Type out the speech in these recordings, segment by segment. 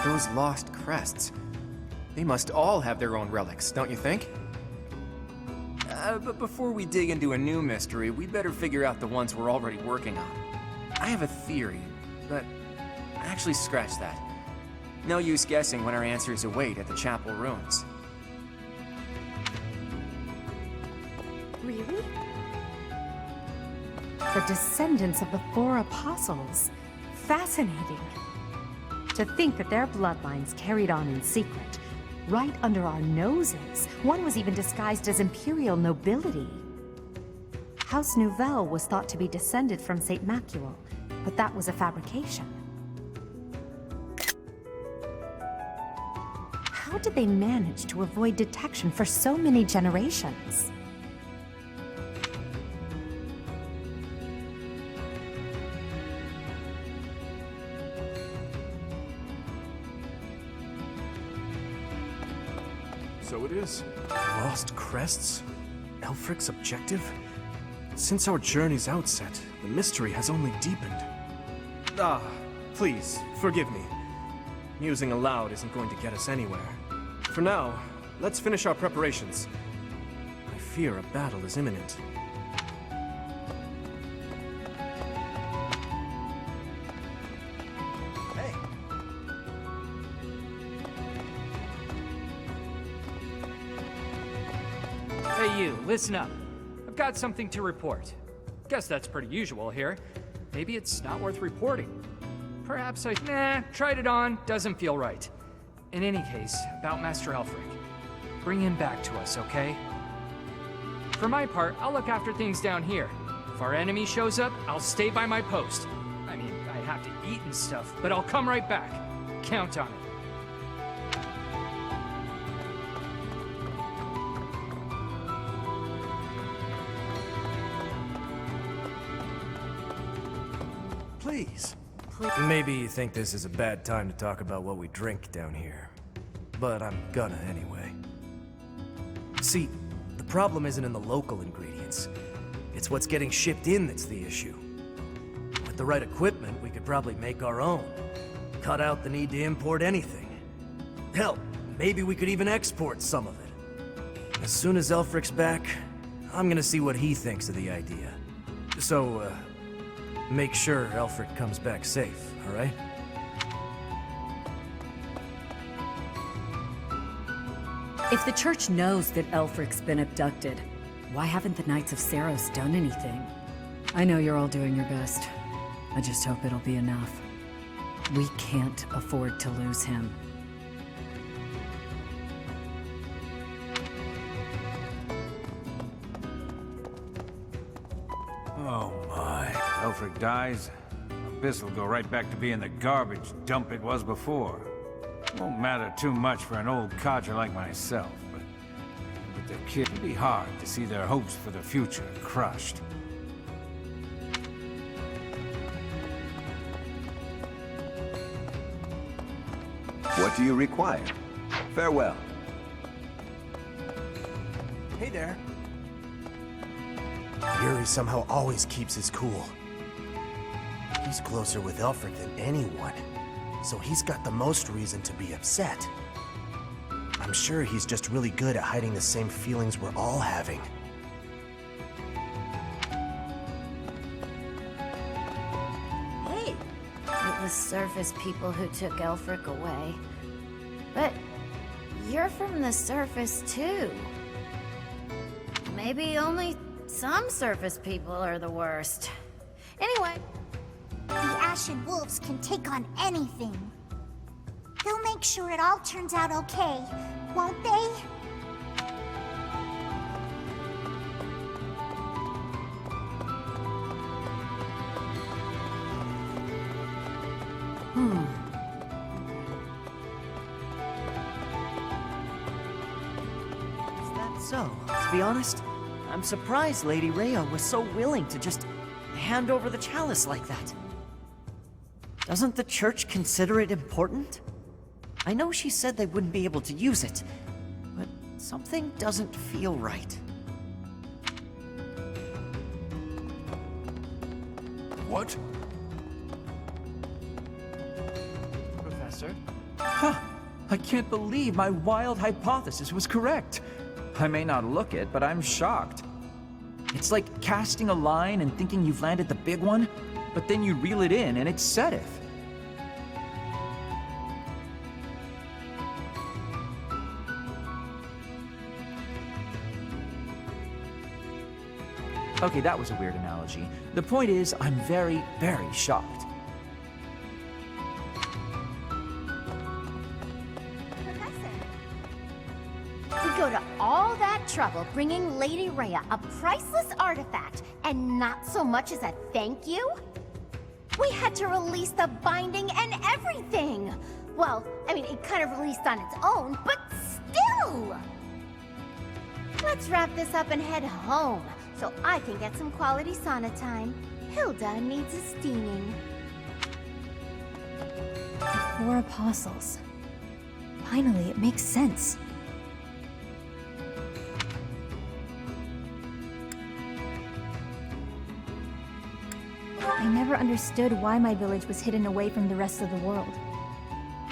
Those lost crests. They must all have their own relics, don't you think? But before we dig into a new mystery, we'd better figure out the ones we're already working on. I have a theory, but actually scratch that. No use guessing when our answers await at the chapel ruins. Really? The descendants of the four apostles. Fascinating. To think that their bloodlines carried on in secret, right under our noses. One was even disguised as imperial nobility. House Nouvelle was thought to be descended from Saint Macuel, but that was a fabrication. How did they manage to avoid detection for so many generations? So it is. Lost crests? Elfric's objective? Since our journey's outset, the mystery has only deepened. Ah, please, forgive me. Musing aloud isn't going to get us anywhere. For now, let's finish our preparations. I fear a battle is imminent. Hey. Hey you, listen up. I've got something to report. Guess that's pretty usual here. Maybe it's not worth reporting. Perhaps tried it on, doesn't feel right. In any case, about Master Elfric. Bring him back to us, okay? For my part, I'll look after things down here. If our enemy shows up, I'll stay by my post. I mean, I have to eat and stuff, but I'll come right back. Count on it. Please. Maybe you think this is a bad time to talk about what we drink down here. But I'm gonna anyway. See, the problem isn't in the local ingredients. It's what's getting shipped in that's the issue. With the right equipment, we could probably make our own. Cut out the need to import anything. Hell, maybe we could even export some of it. As soon as Elfric's back, I'm gonna see what he thinks of the idea. So, make sure Elfric comes back safe, alright? If the church knows that Elfric's been abducted, why haven't the Knights of Saros done anything? I know you're all doing your best. I just hope it'll be enough. We can't afford to lose him. Oh my. Elfric dies, Abyss will go right back to being the garbage dump it was before. Won't matter too much for an old codger like myself, but the kid, it'd be hard to see their hopes for the future crushed. What do you require? Farewell. Hey there. Yuri somehow always keeps his cool. He's closer with Elfric than anyone, so he's got the most reason to be upset. I'm sure he's just really good at hiding the same feelings we're all having. Hey! It was surface people who took Elfric away. But you're from the surface too. Maybe only some surface people are the worst. Anyway. The Ashen Wolves can take on anything. They'll make sure it all turns out okay, won't they? Is that so? To be honest, I'm surprised Lady Rhea was so willing to just hand over the chalice like that. Doesn't the church consider it important? I know she said they wouldn't be able to use it, but something doesn't feel right. What? Professor, Huh. I can't believe my wild hypothesis was correct. I may not look it, but I'm shocked. It's like casting a line and thinking you've landed the big one, but then you reel it in and it's Sedith. Okay, that was a weird analogy. The point is, I'm very, very shocked. Professor, we go to all that trouble bringing Lady Rhea a priceless artifact, and not so much as a thank you? We had to release the binding and everything! Well, I mean, it kind of released on its own, but still! Let's wrap this up and head home, so I can get some quality sauna time. Hilda needs a steaming. The 4 apostles. Finally, it makes sense. I never understood why my village was hidden away from the rest of the world.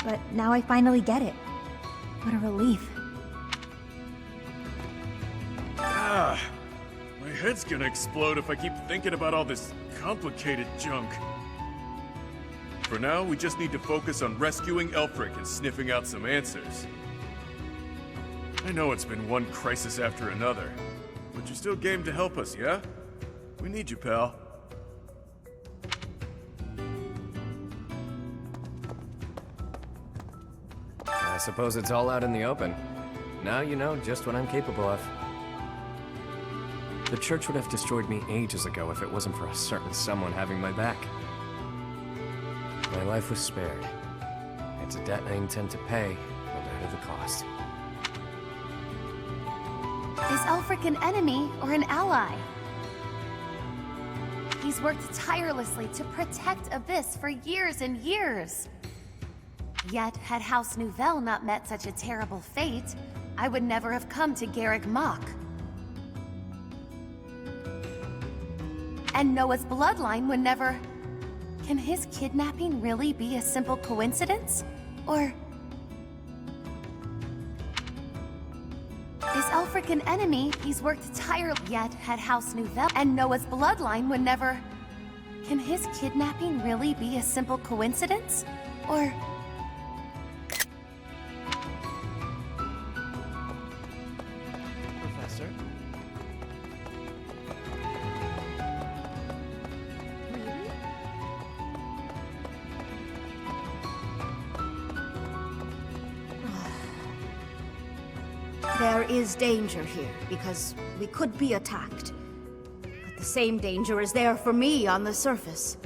But now I finally get it. What a relief. Ah, my head's gonna explode if I keep thinking about all this complicated junk. For now, we just need to focus on rescuing Elfric and sniffing out some answers. I know it's been one crisis after another, but you're still game to help us, yeah? We need you, pal. I suppose it's all out in the open. Now you know just what I'm capable of. The church would have destroyed me ages ago if it wasn't for a certain someone having my back. My life was spared. It's a debt I intend to pay, no matter the cost. Is Elfric an enemy or an ally? He's worked tirelessly to protect Abyss for years and years. Yet, had House Nouvelle not met such a terrible fate, I would never have come to Garrick Mach. And Noah's bloodline would never... Can his kidnapping really be a simple coincidence? Or... Is Elfric an enemy? He's worked tirelessly, yet had House Nouvelle and Noah's bloodline would never... Can his kidnapping really be a simple coincidence? Or... Professor? There is danger here, because we could be attacked. But the same danger is there for me on the surface.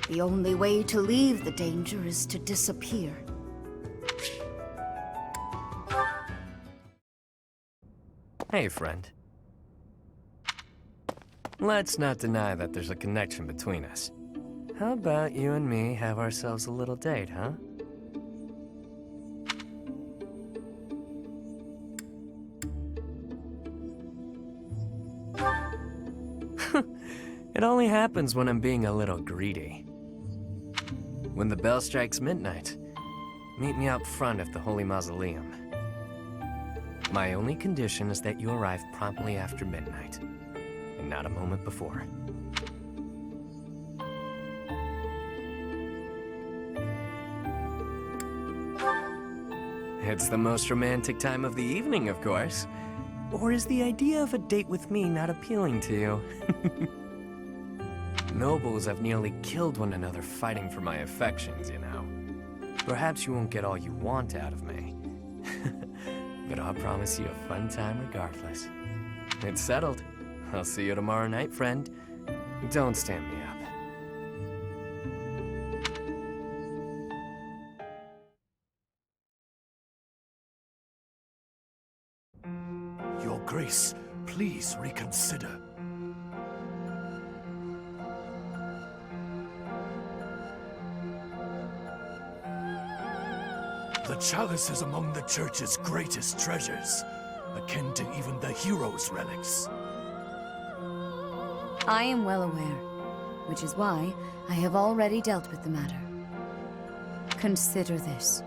The only way to leave the danger is to disappear. Hey, friend. Let's not deny that there's a connection between us. How about you and me have ourselves a little date, huh? It only happens when I'm being a little greedy. When the bell strikes midnight, meet me out front of the Holy Mausoleum. My only condition is that you arrive promptly after midnight, and not a moment before. It's the most romantic time of the evening, of course. Or is the idea of a date with me not appealing to you? Nobles have nearly killed one another fighting for my affections, you know. Perhaps you won't get all you want out of me. But I'll promise you a fun time regardless. It's settled. I'll see you tomorrow night, friend. Don't stand me up. Your Grace, please reconsider. The chalice is among the Church's greatest treasures, akin to even the hero's relics. I am well aware, which is why I have already dealt with the matter. Consider this.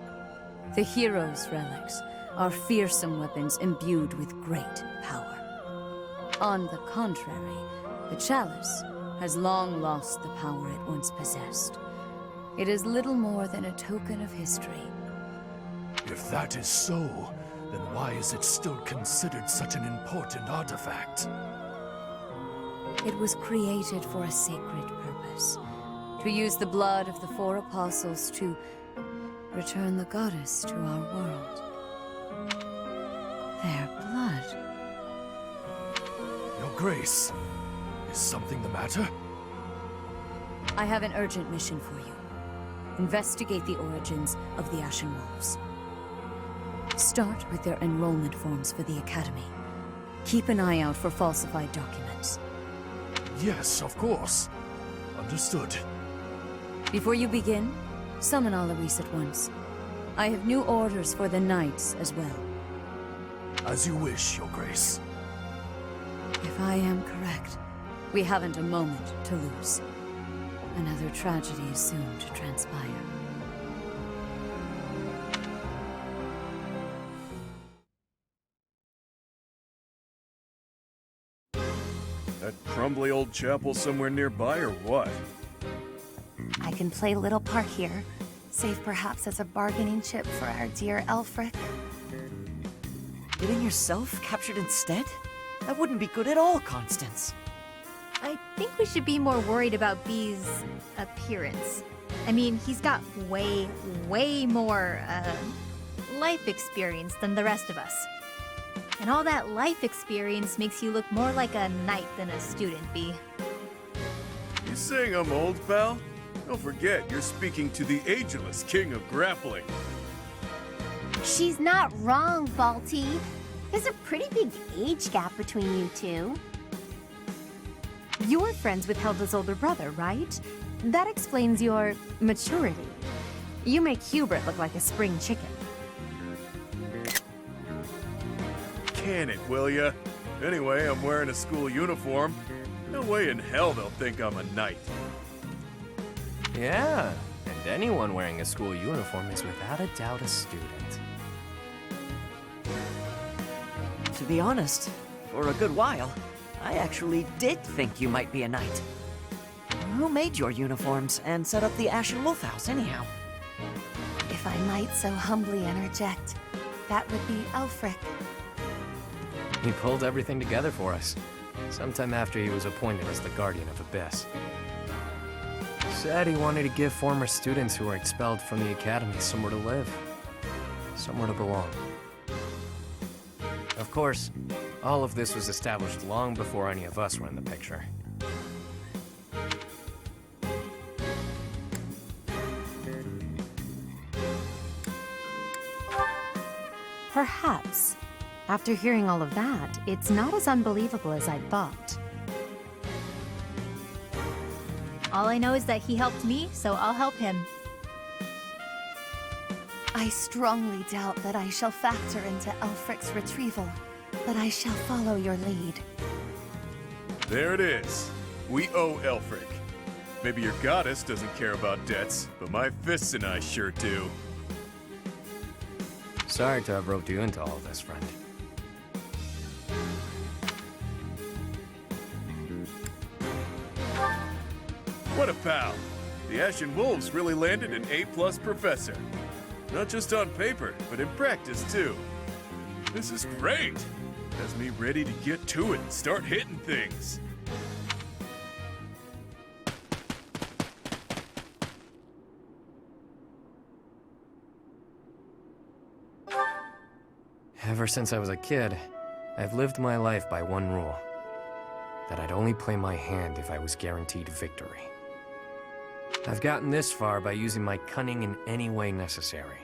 The hero's relics are fearsome weapons imbued with great power. On the contrary, the chalice has long lost the power it once possessed. It is little more than a token of history. If that is so, then why is it still considered such an important artifact? It was created for a sacred purpose. To use the blood of the four apostles to return the goddess to our world. Their blood. Your Grace, is something the matter? I have an urgent mission for you. Investigate the origins of the Ashen Wolves. Start with their enrollment forms for the Academy. Keep an eye out for falsified documents. Yes, of course. Understood. Before you begin, summon all the Loups at once. I have new orders for the Knights as well. As you wish, Your Grace. If I am correct, we haven't a moment to lose. Another tragedy is soon to transpire. That crumbly old chapel somewhere nearby, or what? I can play little part here, save perhaps as a bargaining chip for our dear Elfric. Getting yourself captured instead? That wouldn't be good at all, Constance. I think we should be more worried about B's appearance. I mean, he's got way more, life experience than the rest of us. And all that life experience makes you look more like a knight than a student, B. You saying I'm old, pal? Don't forget, you're speaking to the ageless king of grappling. She's not wrong, Balti. There's a pretty big age gap between you two. You're friends with Helda's older brother, right? That explains your maturity. You make Hubert look like a spring chicken. Can it, will ya? Anyway, I'm wearing a school uniform. No way in hell they'll think I'm a knight. Yeah, and anyone wearing a school uniform is without a doubt a student. To be honest, for a good while, I actually did think you might be a knight. Who made your uniforms and set up the Ashen Wolf House, anyhow? If I might so humbly interject, that would be Elfric. He pulled everything together for us, sometime after he was appointed as the Guardian of Abyss. Said he wanted to give former students who were expelled from the Academy somewhere to live, somewhere to belong. Of course, all of this was established long before any of us were in the picture. Perhaps. After hearing all of that, it's not as unbelievable as I thought. All I know is that he helped me, so I'll help him. I strongly doubt that I shall factor into Elfric's retrieval, but I shall follow your lead. There it is. We owe Elfric. Maybe your goddess doesn't care about debts, but my fists and I sure do. Sorry to have roped you into all of this, friend. What a pal! The Ashen Wolves really landed an A-plus professor. Not just on paper, but in practice too. This is great! Has me ready to get to it and start hitting things. Ever since I was a kid, I've lived my life by one rule. That I'd only play my hand if I was guaranteed victory. I've gotten this far by using my cunning in any way necessary.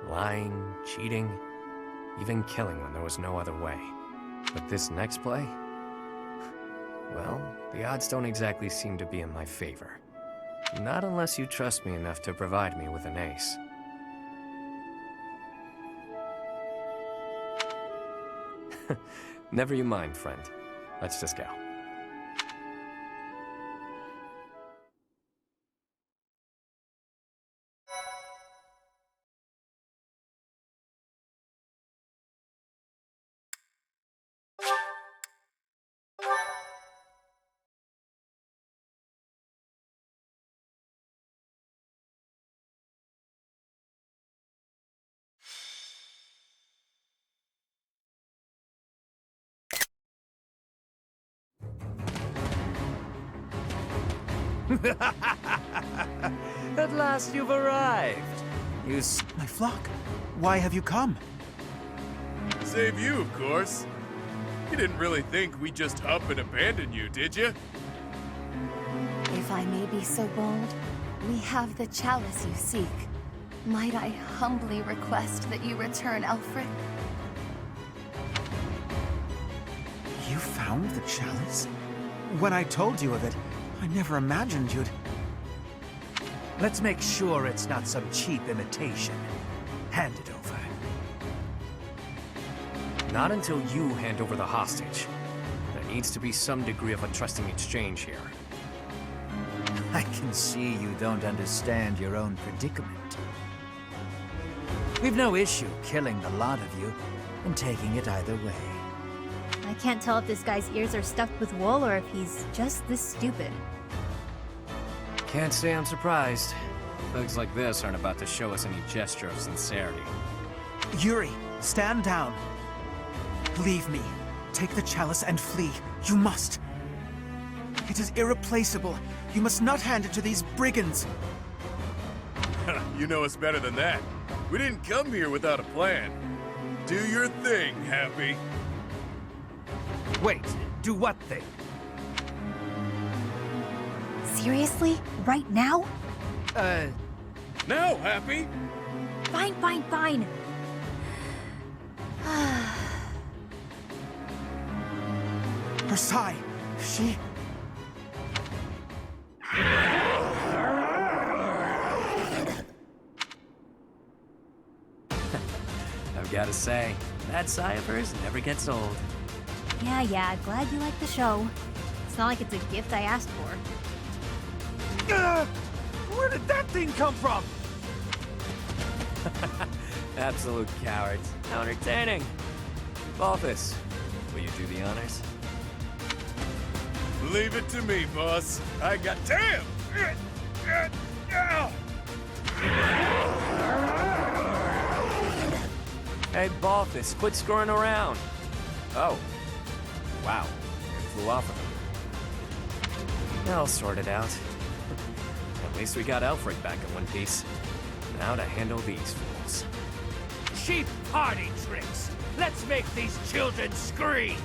Lying, cheating, even killing when there was no other way. But this next play? Well, the odds don't exactly seem to be in my favor. Not unless you trust me enough to provide me with an ace. Never you mind, friend. Let's just go. At last you've arrived. My flock, why have you come? Save you, of course. You didn't really think we'd just up and abandon you, did you? If I may be so bold, we have the chalice you seek. Might I humbly request that you return Elfric? You found the chalice? When I told you of it, I never imagined you'd... Let's make sure it's not some cheap imitation. Hand it over. Not until you hand over the hostage. There needs to be some degree of a trusting exchange here. I can see you don't understand your own predicament. We've no issue killing the lot of you, and taking it either way. I can't tell if this guy's ears are stuffed with wool or if he's just this stupid. Can't say I'm surprised. Thugs like this aren't about to show us any gesture of sincerity. Yuri, stand down. Leave me. Take the chalice and flee. You must. It is irreplaceable. You must not hand it to these brigands. You know us better than that. We didn't come here without a plan. Do your thing, Happy. Wait, do what thing? Seriously? Right now? Now, Happy! Fine, fine, fine. Versailles, she... I've gotta say, that sigh of hers never gets old. Yeah, glad you like the show. It's not like it's a gift I asked for. Where did that thing come from? Absolute cowards. How entertaining. Balthus, will you do the honors? Leave it to me, boss. I got... Damn! Hey, Balthus, quit screwing around. Oh. Wow. It flew off of him. I'll sort it out. At least we got Elfric back in one piece. Now to handle these fools. Cheap party tricks! Let's make these children scream!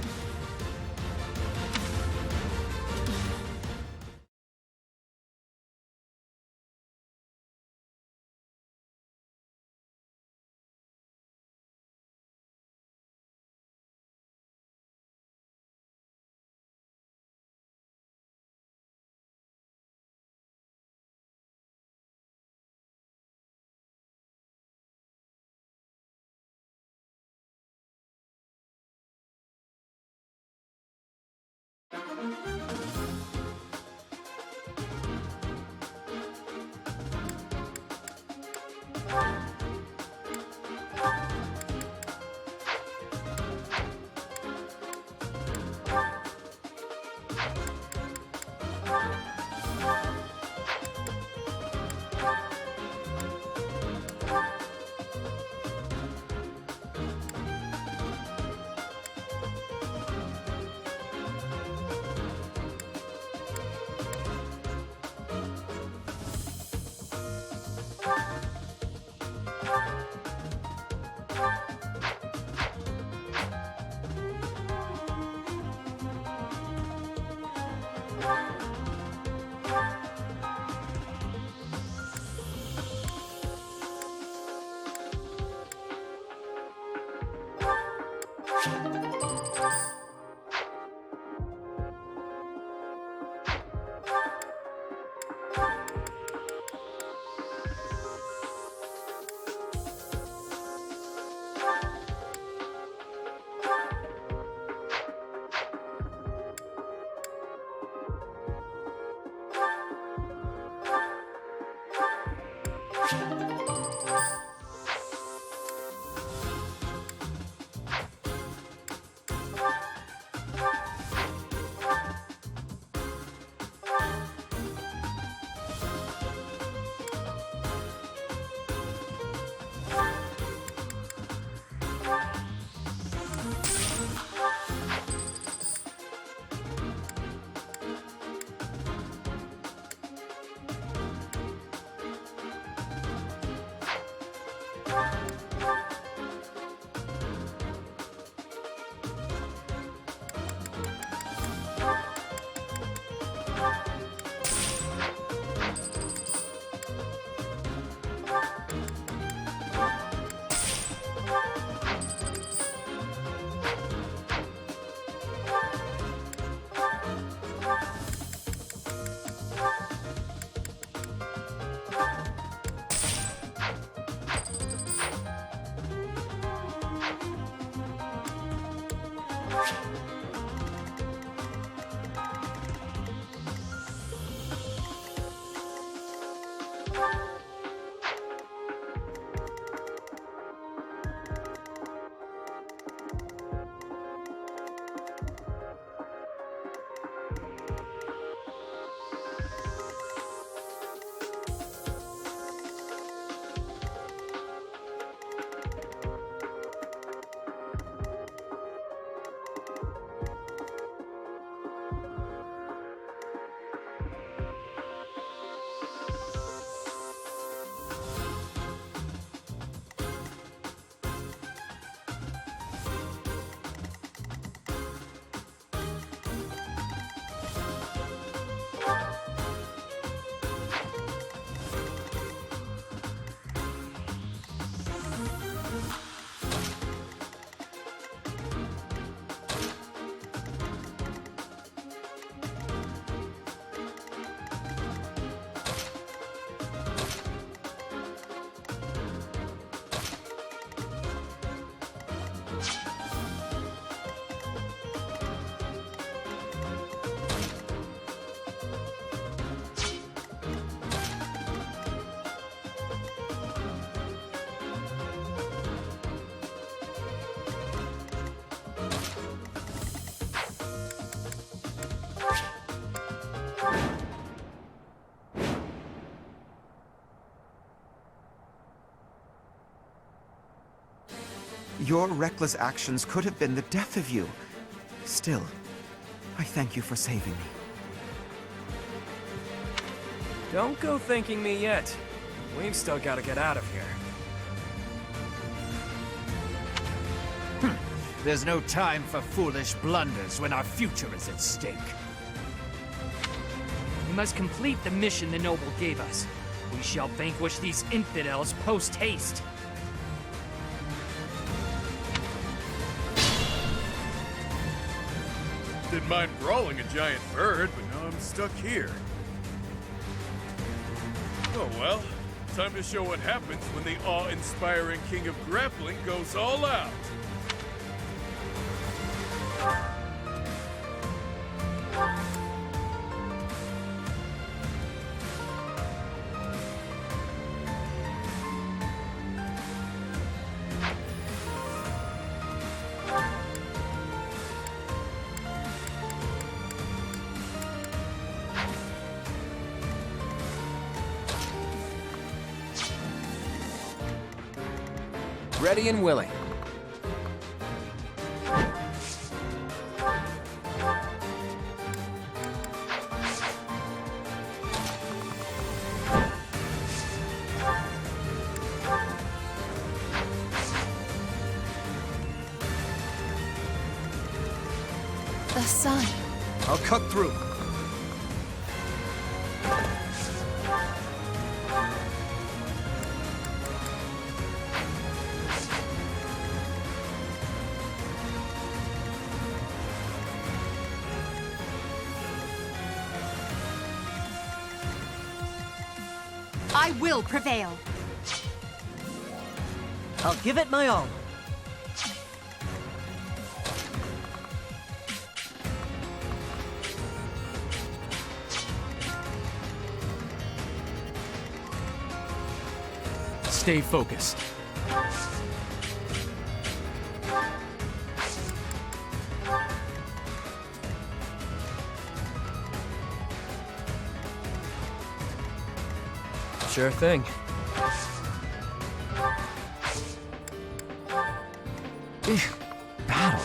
Your reckless actions could have been the death of you. Still, I thank you for saving me. Don't go thanking me yet. We've still got to get out of here. There's no time for foolish blunders when our future is at stake. We must complete the mission the noble gave us. We shall vanquish these infidels post-haste. Didn't mind brawling a giant bird, but now I'm stuck here. Oh well, time to show what happens when the awe-inspiring king of grappling goes all out. Ready and willing. The sun. I'll cut through. I will prevail. I'll give it my all. Stay focused. Sure thing. Battle.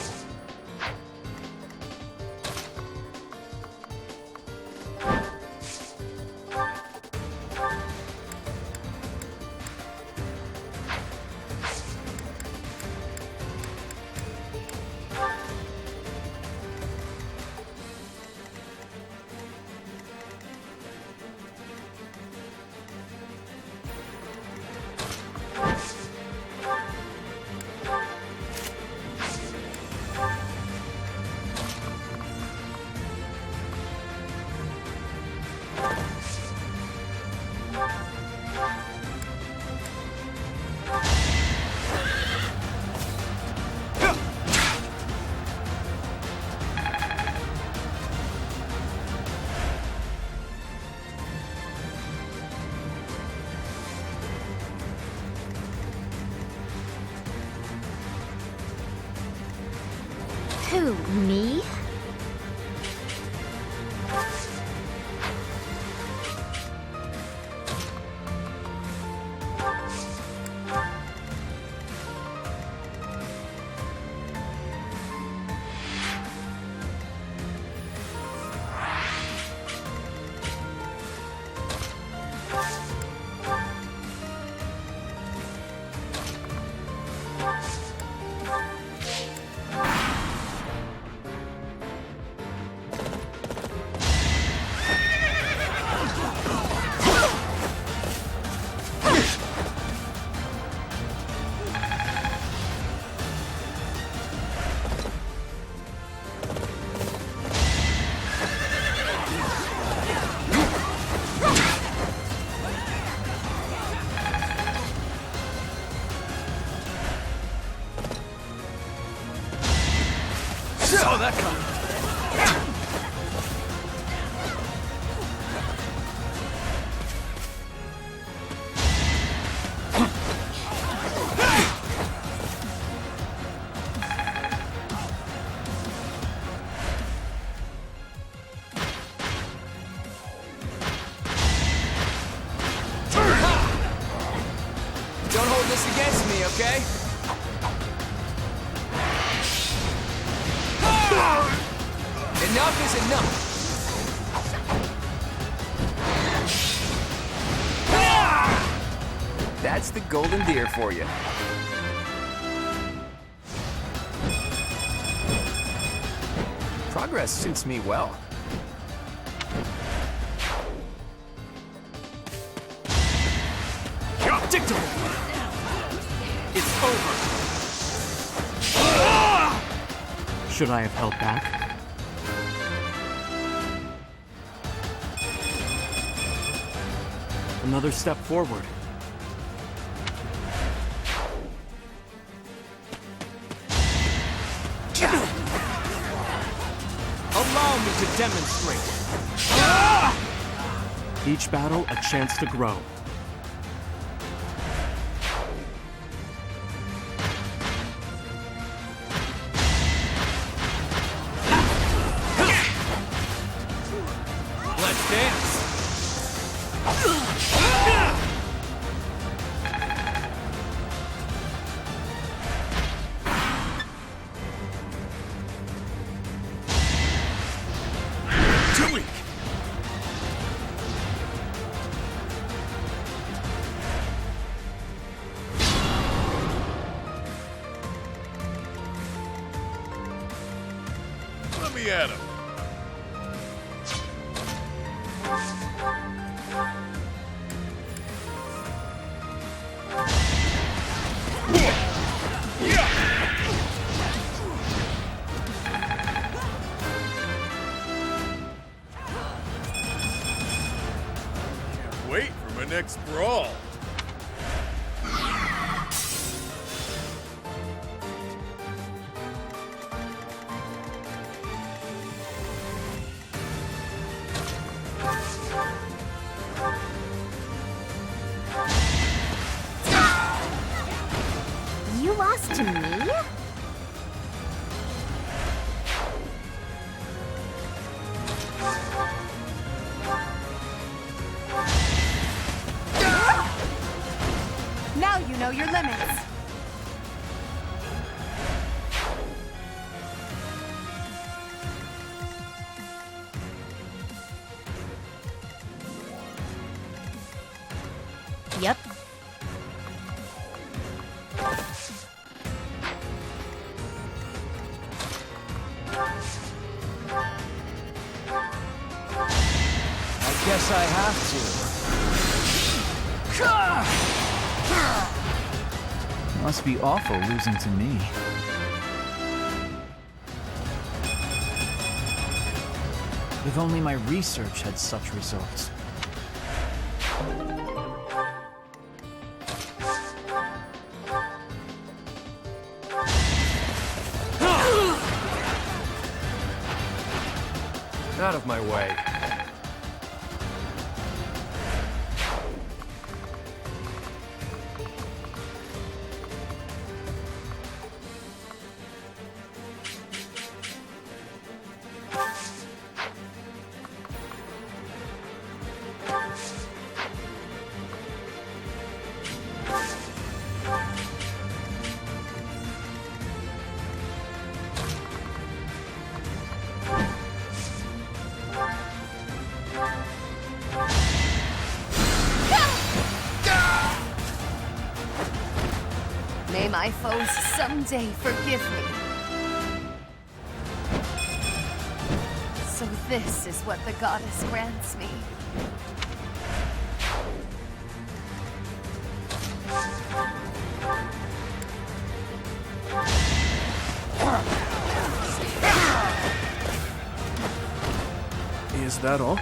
Who, me? Saw that coming. Don't hold this against me, okay? Enough is enough. That's the golden deer for you. Progress suits me well. Predictable! It's over! Should I have held back? Another step forward. Allow me to demonstrate. Each battle a chance to grow. Let's dance. Too weak. Let me at him. Wait for my next brawl. You lost to me? Now you know your limits. Yep. I guess I have to. Must be awful losing to me. If only my research had such results. Out of my way. May my foes someday forgive me. So this is what the goddess grants me. Is that all?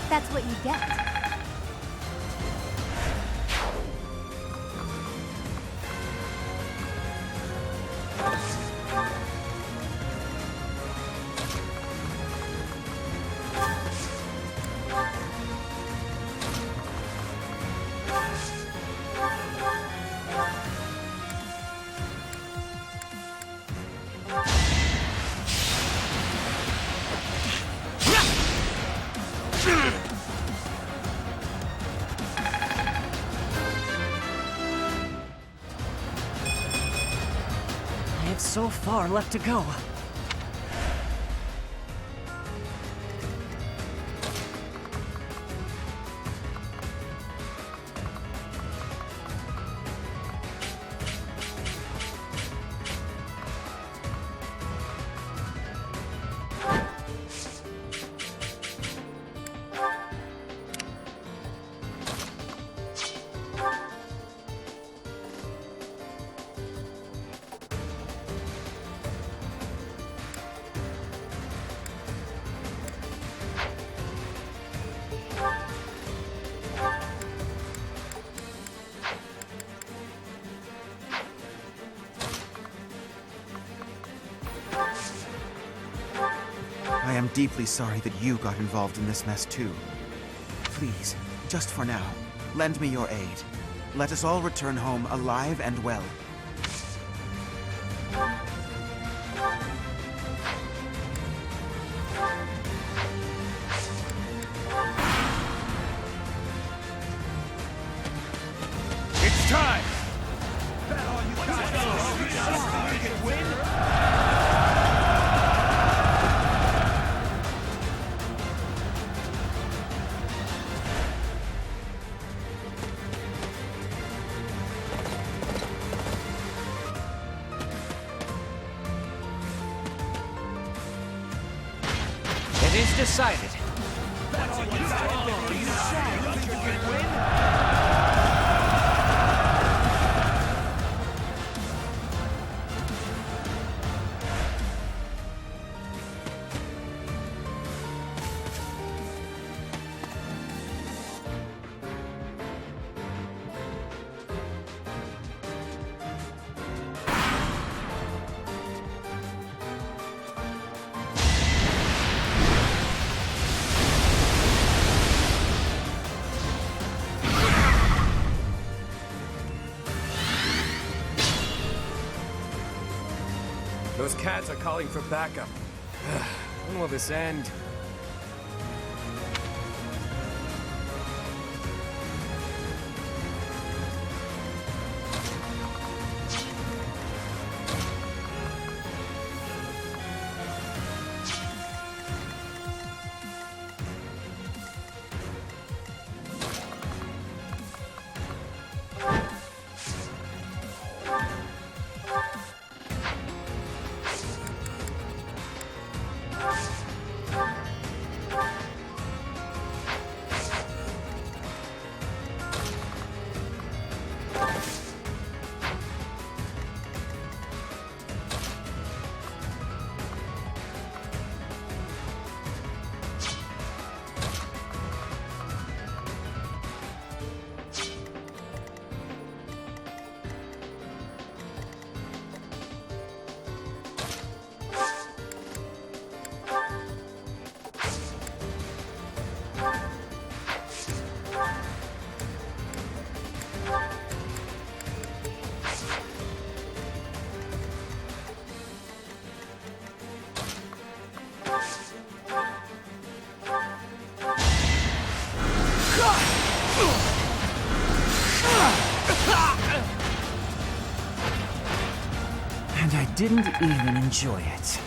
That's what you get. I have so far left to go. I am deeply sorry that you got involved in this mess too. Please, just for now, lend me your aid. Let us all return home alive and well. It's time! It is decided. Those cats are calling for backup. When will this end? didn't even enjoy it.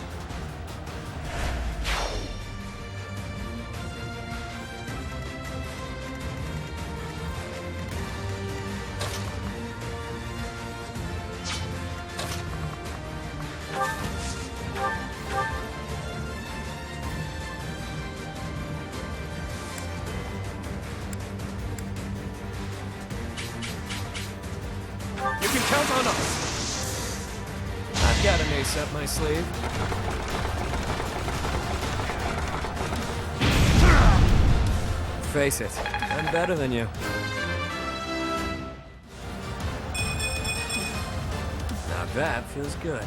You can count on us. I've got an ace up my sleeve. Face it, I'm better than you. Now that feels good.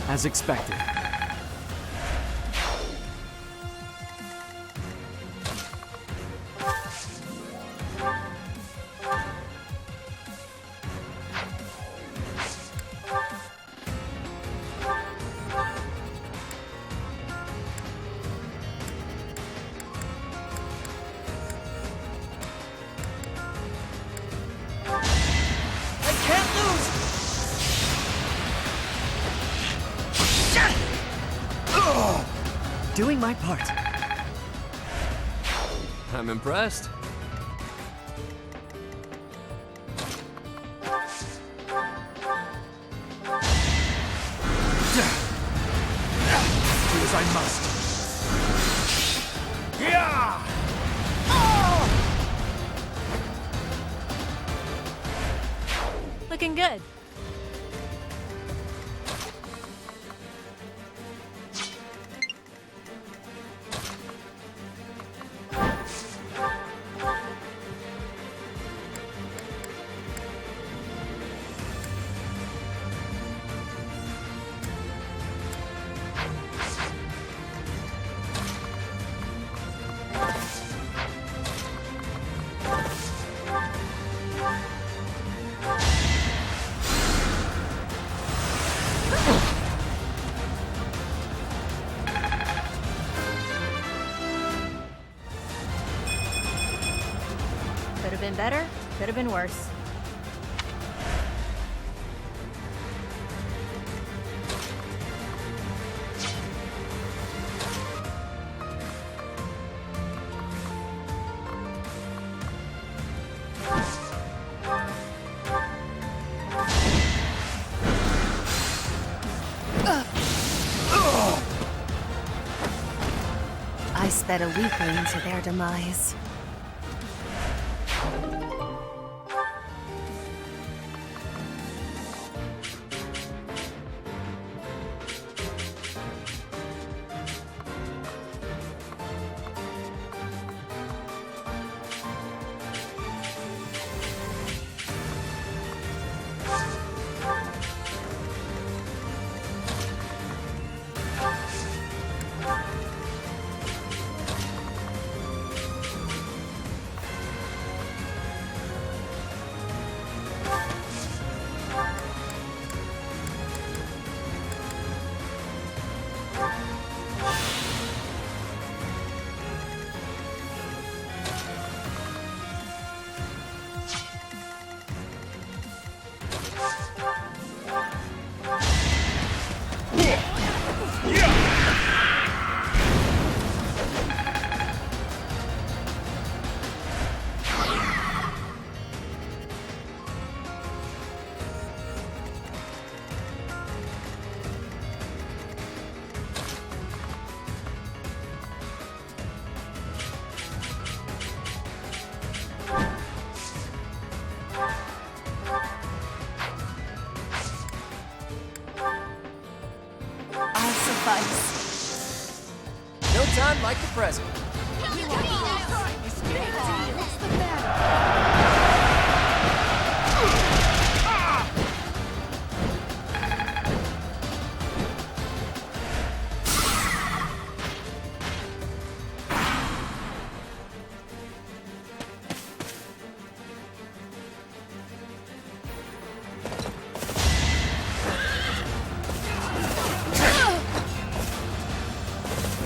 As expected. Doing my part. I'm impressed. Do as I must. Yeah! Looking good. Could have been better, could have been worse. I sped a weakling to their demise. sacrifice. No time like the present.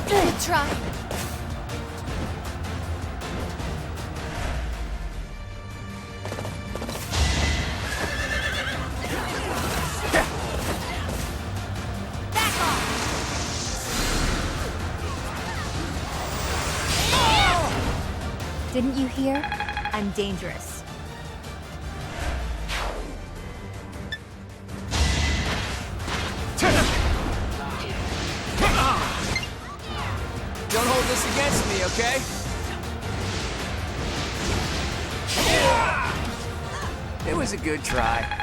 Good try. Didn't you hear? I'm dangerous. Don't hold this against me, okay? It was a good try.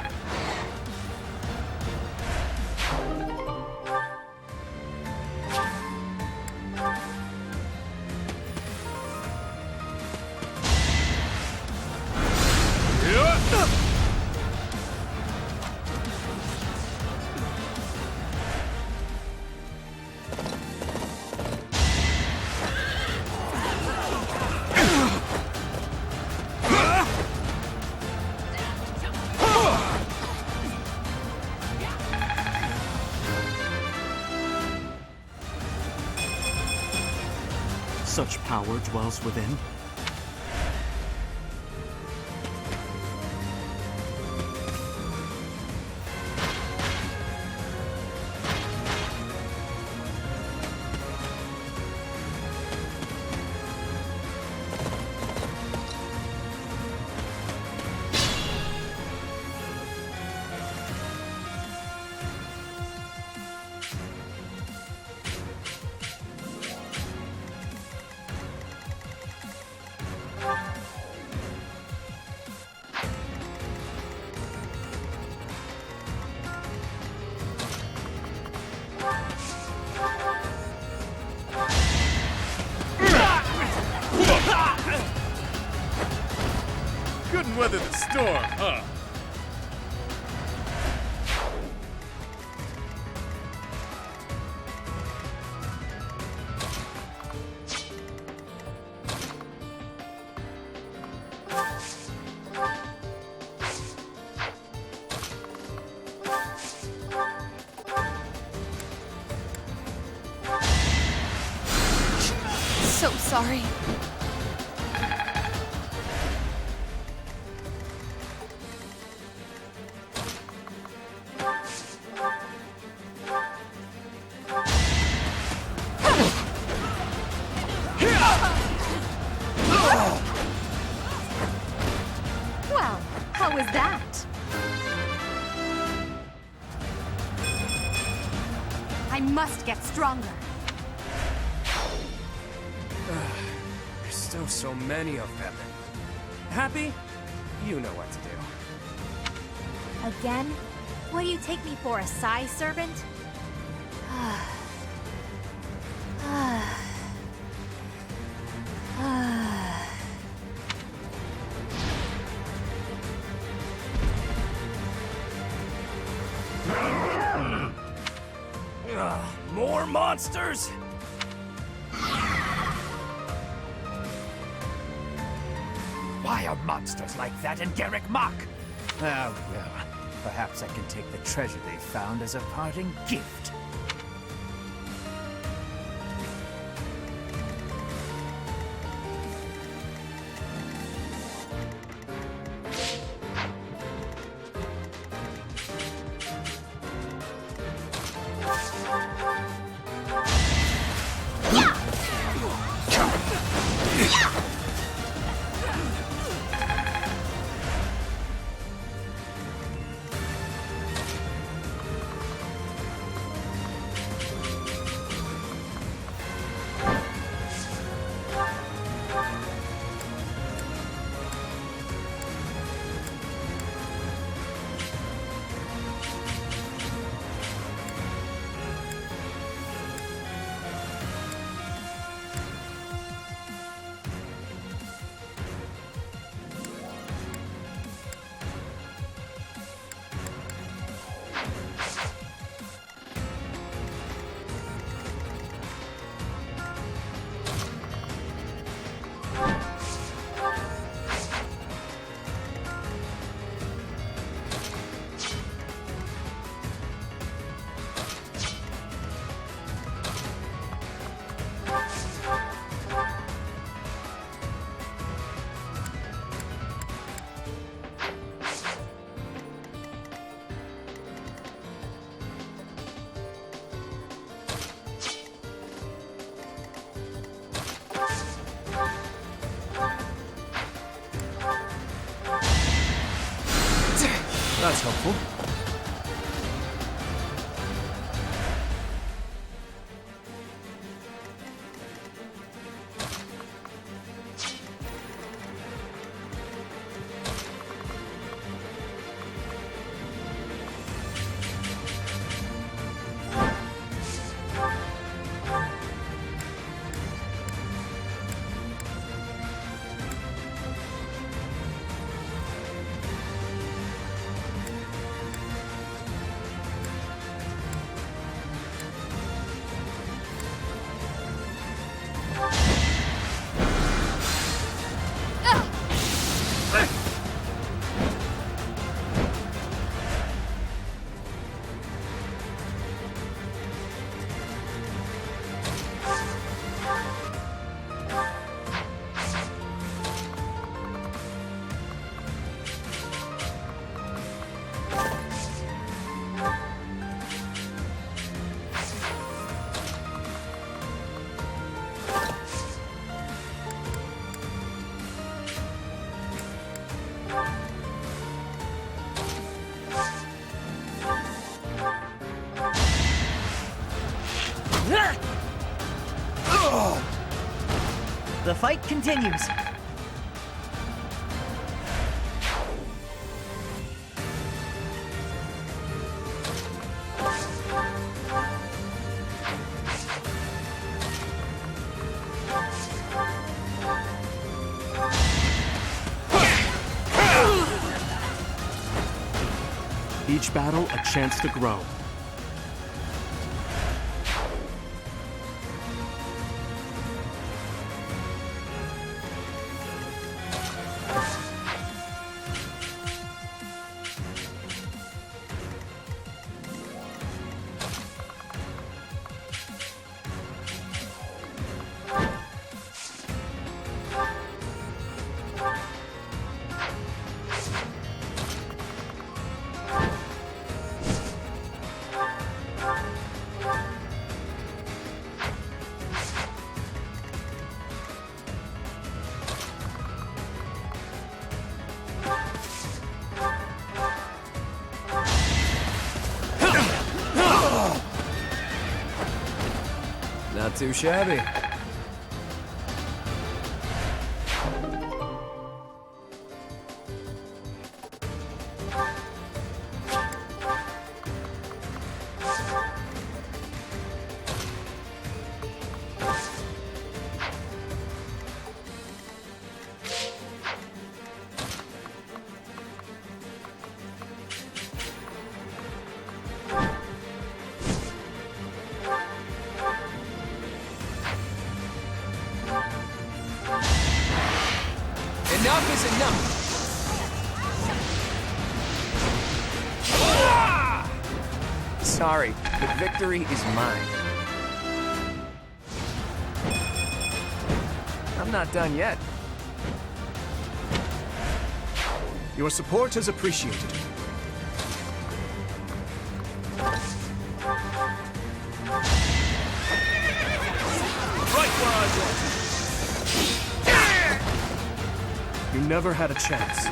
Such power dwells within. Couldn't weather the storm, huh? So sorry. Well, how was that? I must get stronger. There's still so many of them. Happy? You know what to do. Again? What do you take me for, a size servant? More monsters? Why are monsters like that in Garrick Mach? Ah, well, perhaps I can take the treasure they found as a parting gift. That's helpful. The fight continues. Each battle a chance to grow. Not too shabby. Enough is enough! Sorry, the victory is mine. I'm not done yet. Your support is appreciated. Right where I was. You never had a chance.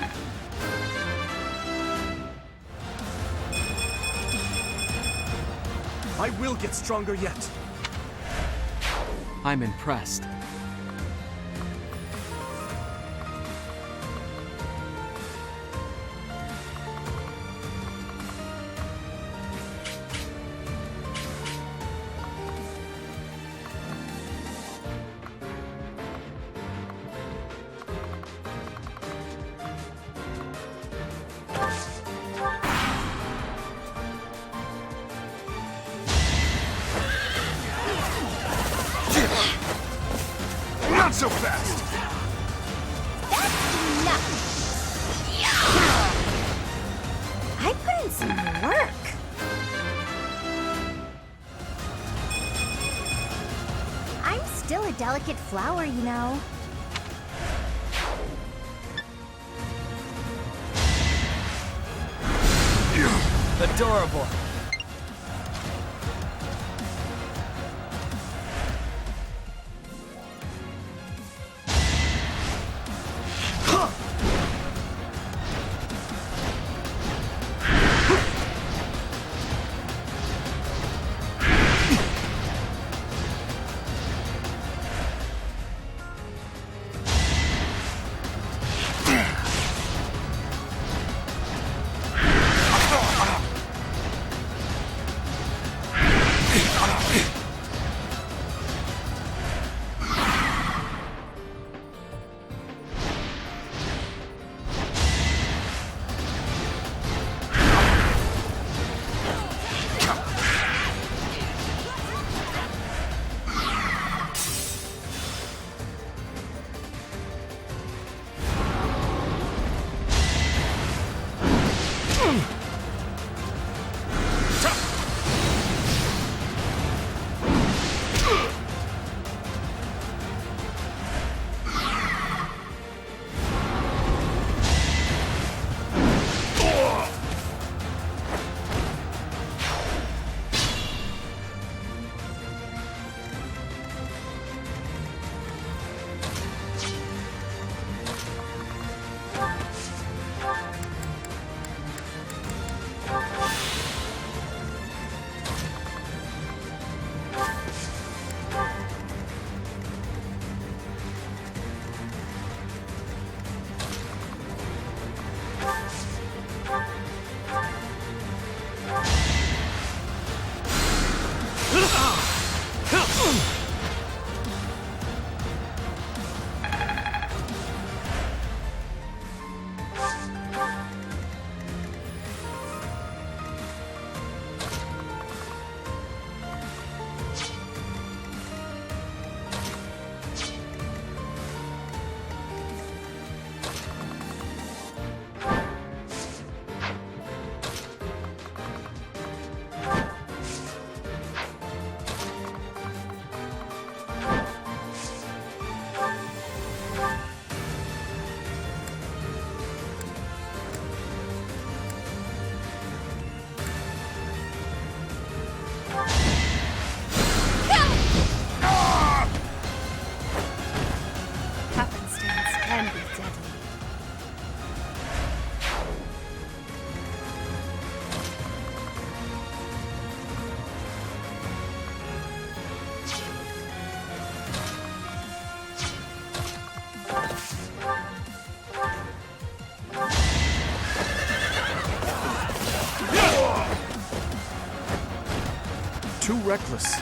I will get stronger yet. I'm impressed. Not so fast! That's enough! I put in some work. I'm still a delicate flower, you know. Adorable. too reckless.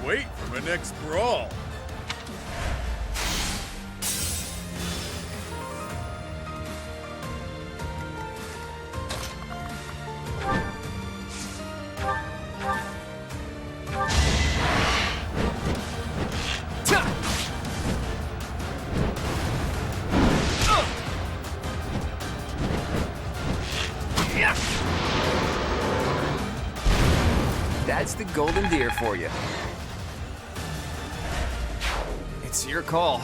Wait for my next brawl. That's the golden deer for you. It's your call.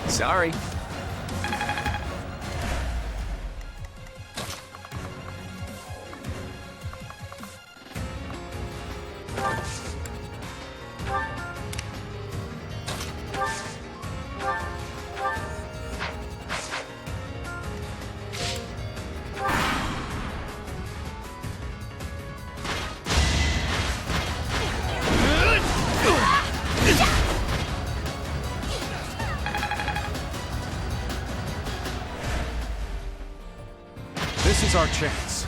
Sorry. This is our chance.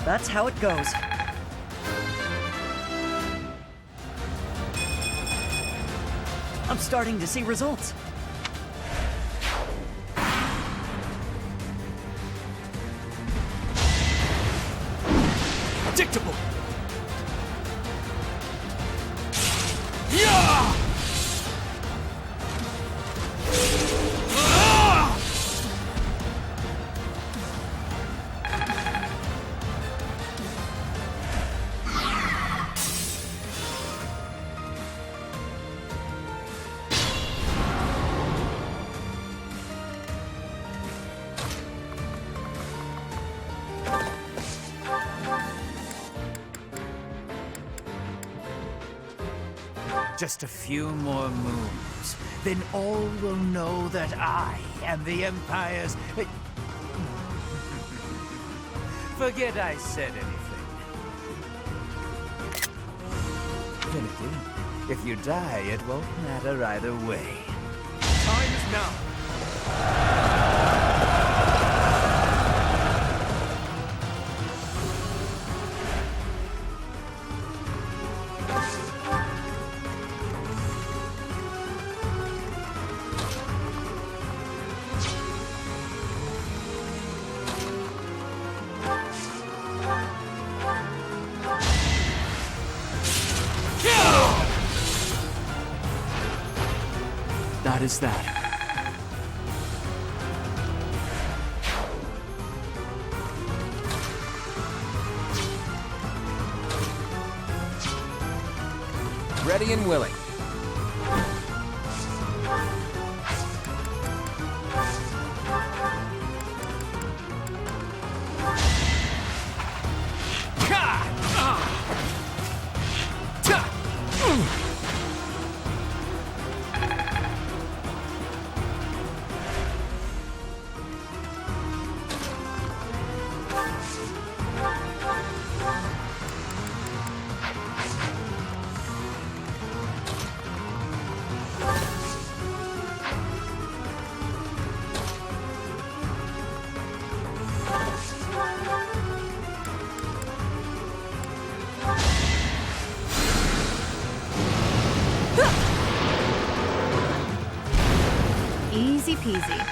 That's how it goes. I'm starting to see results. Predictable. Just a few more moves, then all will know that I am the Empire's forget I said anything. Then again, if you die, it won't matter either way. Time is now. That is that. Ready and willing. Easy peasy.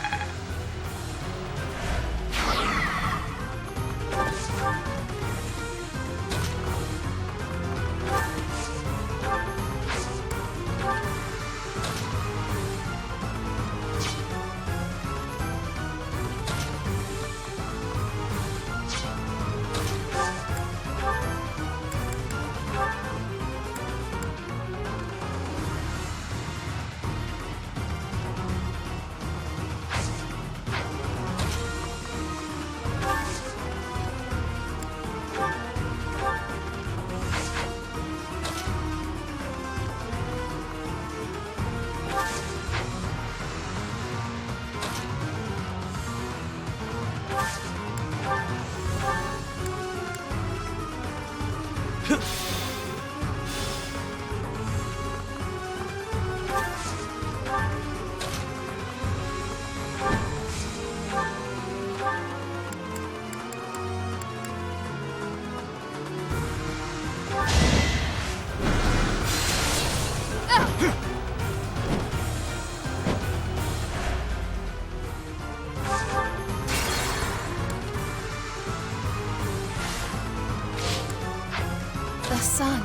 The sun.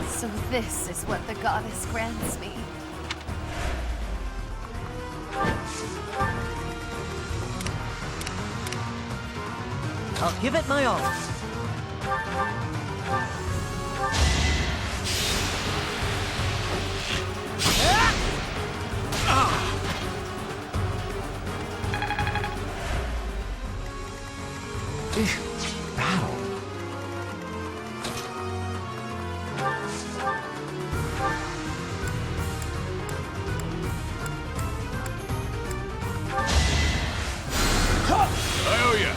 So this is what the goddess grants me. I'll give it my all. Battle. I owe ya.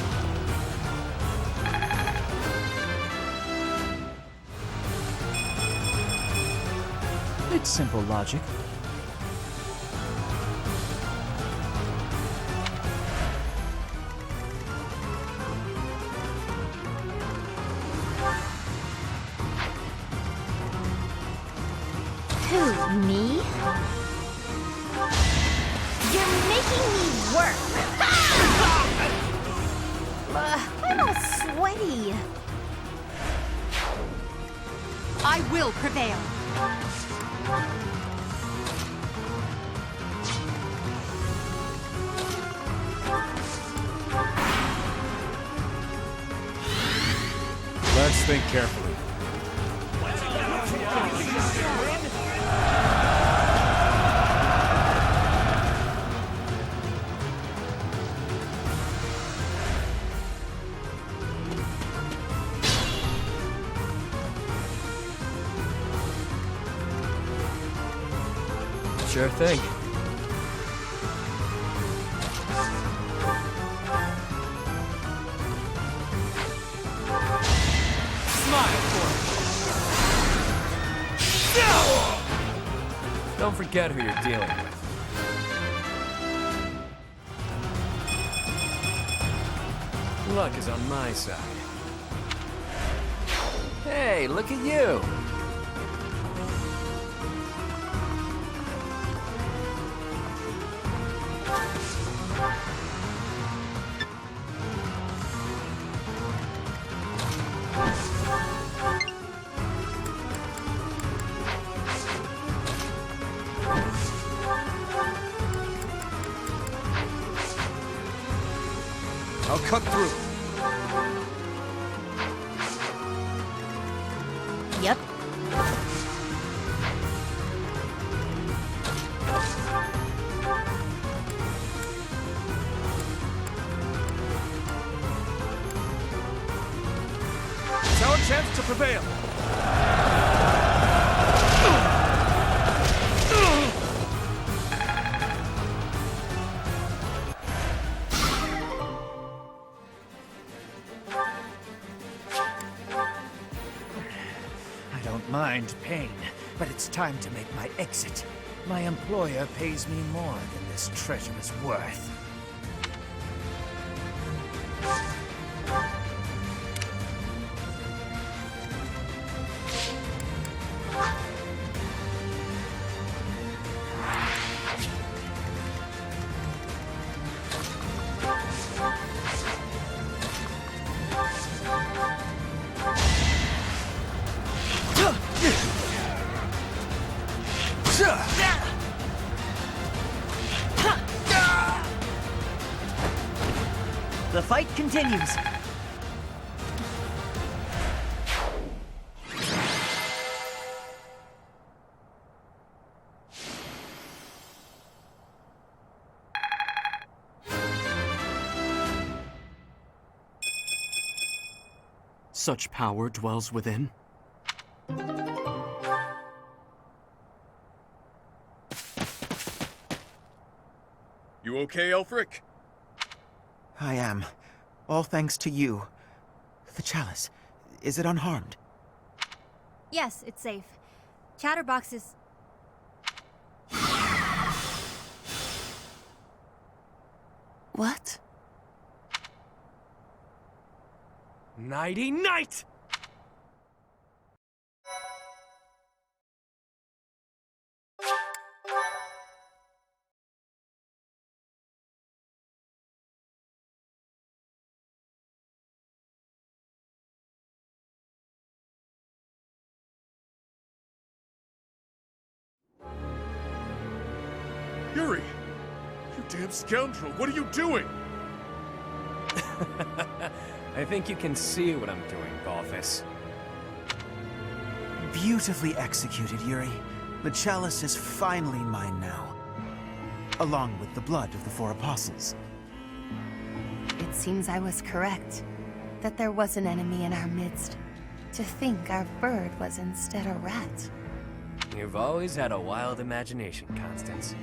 It's simple logic. Who, me? You're making me work! I'm all sweaty. I will prevail. Let's think carefully. Sure thing. Smile for me. Don't forget who you're dealing with. Luck is on my side. Hey, look at you! I'll cut through. Yep. It's our chance to prevail. I don't mind pain, but it's time to make my exit. My employer pays me more than this treasure is worth. The fight continues. Such power dwells within. You okay, Elfric? I am. All thanks to you. The chalice, is it unharmed? Yes, it's safe. Chatterbox is... What? Nighty night! Yuri! You damn scoundrel, what are you doing? I think you can see what I'm doing, Balthus. Beautifully executed, Yuri. The chalice is finally mine now. Along with the blood of the 4 apostles. It seems I was correct. That there was an enemy in our midst. To think our bird was instead a rat. You've always had a wild imagination, Constance.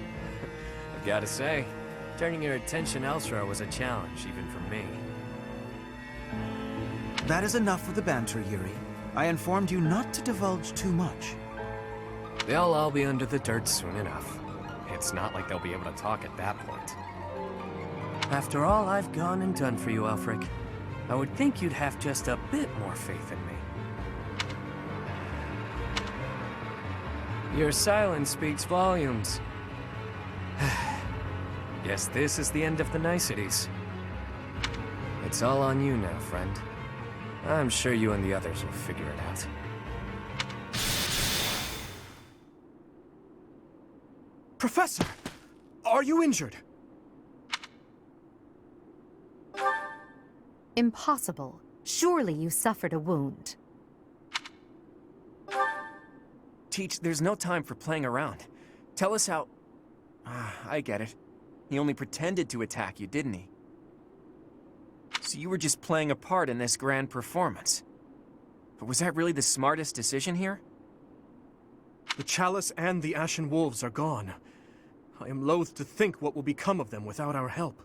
I've got to say, turning your attention elsewhere was a challenge, even for me. That is enough of the banter, Yuri. I informed you not to divulge too much. They'll all be under the dirt soon enough. It's not like they'll be able to talk at that point. After all I've gone and done for you, Elfric, I would think you'd have just a bit more faith in me. Your silence speaks volumes. Guess this is the end of the niceties. It's all on you now, friend. I'm sure you and the others will figure it out. Professor! Are you injured? Impossible. Surely you suffered a wound. Teach, there's no time for playing around. Tell us how... I get it. He only pretended to attack you, didn't he? So you were just playing a part in this grand performance. But was that really the smartest decision here? The chalice and the Ashen Wolves are gone. I am loath to think what will become of them without our help.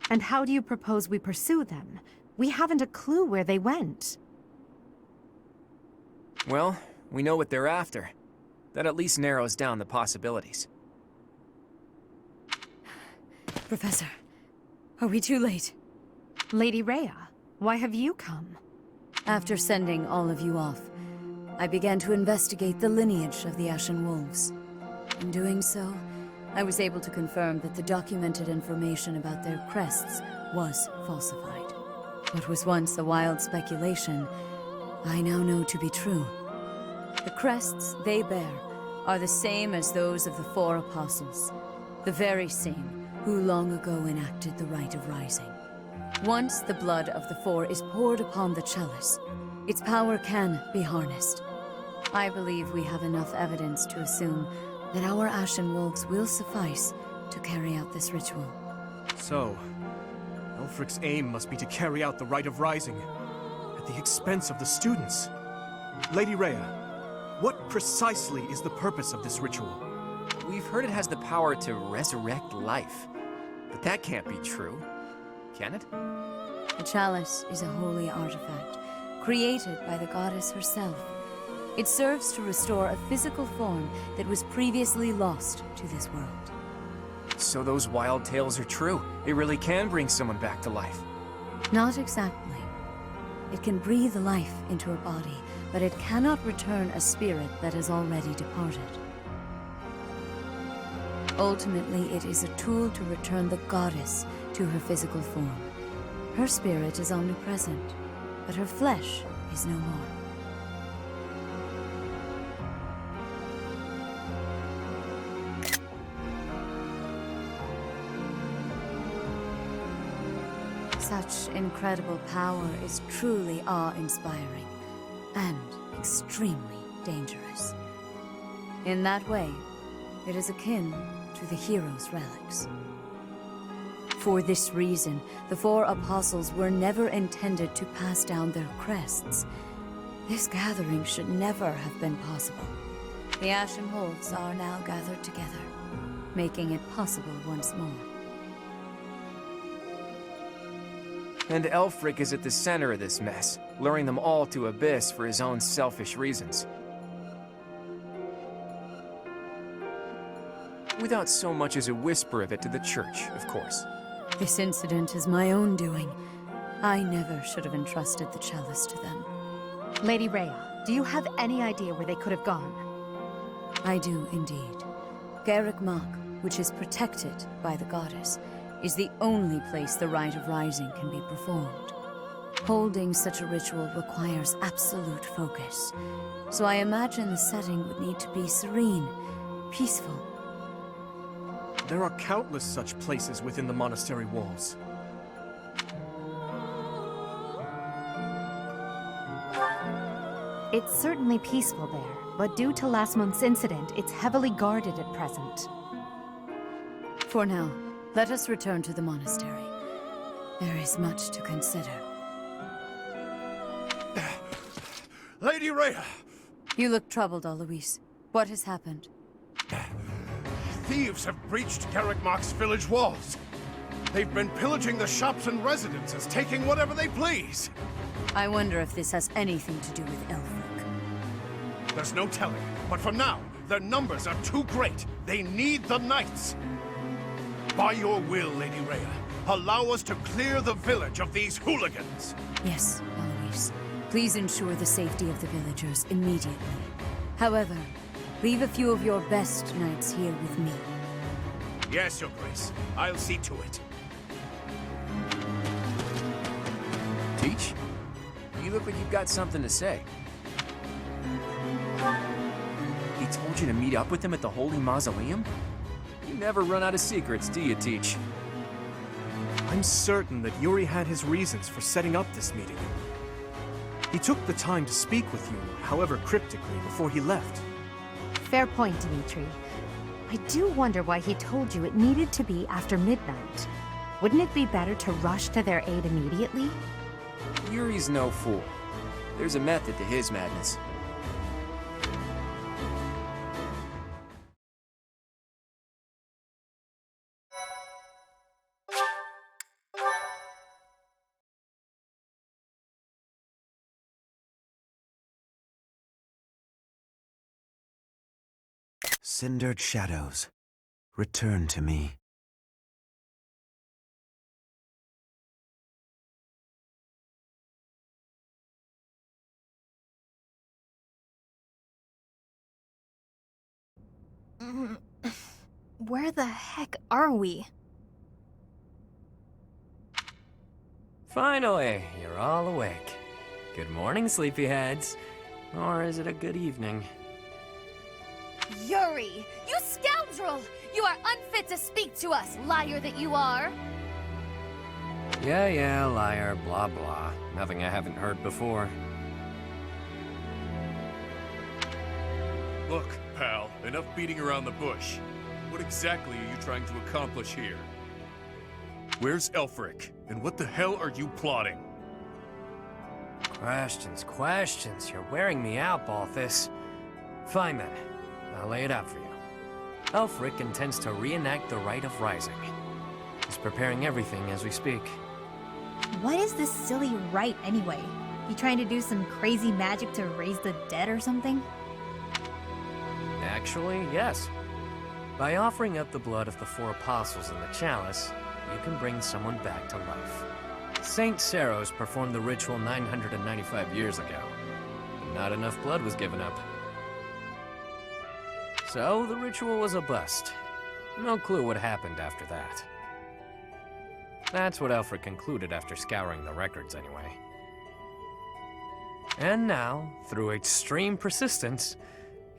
And how do you propose we pursue them? We haven't a clue where they went. Well, we know what they're after. That at least narrows down the possibilities. Professor, are we too late? Lady Rhea, why have you come? After sending all of you off, I began to investigate the lineage of the Ashen Wolves. In doing so, I was able to confirm that the documented information about their crests was falsified. What was once a wild speculation, I now know to be true. The crests they bear are the same as those of the four apostles, the very same who long ago enacted the Rite of Rising. Once the blood of the four is poured upon the chalice, its power can be harnessed. I believe we have enough evidence to assume that our Ashen Wolves will suffice to carry out this ritual. So, Elfric's aim must be to carry out the Rite of Rising at the expense of the students. Lady Rhea, what precisely is the purpose of this ritual? We've heard it has the power to resurrect life. But that can't be true, can it? The chalice is a holy artifact, created by the goddess herself. It serves to restore a physical form that was previously lost to this world. So those wild tales are true. It really can bring someone back to life. Not exactly. It can breathe life into a body, but it cannot return a spirit that has already departed. Ultimately, it is a tool to return the goddess to her physical form. Her spirit is omnipresent, but her flesh is no more. Such incredible power is truly awe-inspiring and extremely dangerous. In that way, it is akin to the hero's relics. For this reason, the four apostles were never intended to pass down their crests. This gathering should never have been possible. The Ashen Wolves are now gathered together, making it possible once more. And Elfric is at the center of this mess, luring them all to Abyss for his own selfish reasons. Without so much as a whisper of it to the church, of course. This incident is my own doing. I never should have entrusted the chalice to them. Lady Rhea, do you have any idea where they could have gone? I do indeed. Garrick Mach, which is protected by the goddess, is the only place the Rite of Rising can be performed. Holding such a ritual requires absolute focus, so I imagine the setting would need to be serene, peaceful. There are countless such places within the monastery walls. It's certainly peaceful there, but due to last month's incident, it's heavily guarded at present. For now, let us return to the monastery. There is much to consider. Lady Rhea! You look troubled, Alois. What has happened? Thieves have breached Garrick Mach's village walls. They've been pillaging the shops and residences, taking whatever they please. I wonder if this has anything to do with Elfric. There's no telling, but for now, their numbers are too great. They need the knights. By your will, Lady Rhea, allow us to clear the village of these hooligans. Yes, Alois. Please ensure the safety of the villagers immediately. However, leave a few of your best knights here with me. Yes, Your Grace. I'll see to it. Teach? You look like you've got something to say. He told you to meet up with him at the Holy Mausoleum? You never run out of secrets, do you, Teach? I'm certain that Yuri had his reasons for setting up this meeting. He took the time to speak with you, however cryptically, before he left. Fair point, Dimitri. I do wonder why he told you it needed to be after midnight. Wouldn't it be better to rush to their aid immediately? Yuri's no fool. There's a method to his madness. Cindered shadows, return to me. Where the heck are we? Finally, you're all awake. Good morning, sleepyheads. Or is it a good evening? Yuri! You scoundrel! You are unfit to speak to us, liar that you are! Yeah, liar, blah blah. Nothing I haven't heard before. Look, pal, enough beating around the bush. What exactly are you trying to accomplish here? Where's Elfric? And what the hell are you plotting? Questions. You're wearing me out, Balthus. Fine then. I'll lay it out for you. Elfric intends to reenact the Rite of Rising. He's preparing everything as we speak. What is this silly rite anyway? You trying to do some crazy magic to raise the dead or something? Actually, yes. By offering up the blood of the 4 apostles in the chalice, you can bring someone back to life. Saint Saros performed the ritual 995 years ago, but not enough blood was given up. So the ritual was a bust. No clue what happened after that. That's what Elfric concluded after scouring the records anyway. And now, through extreme persistence,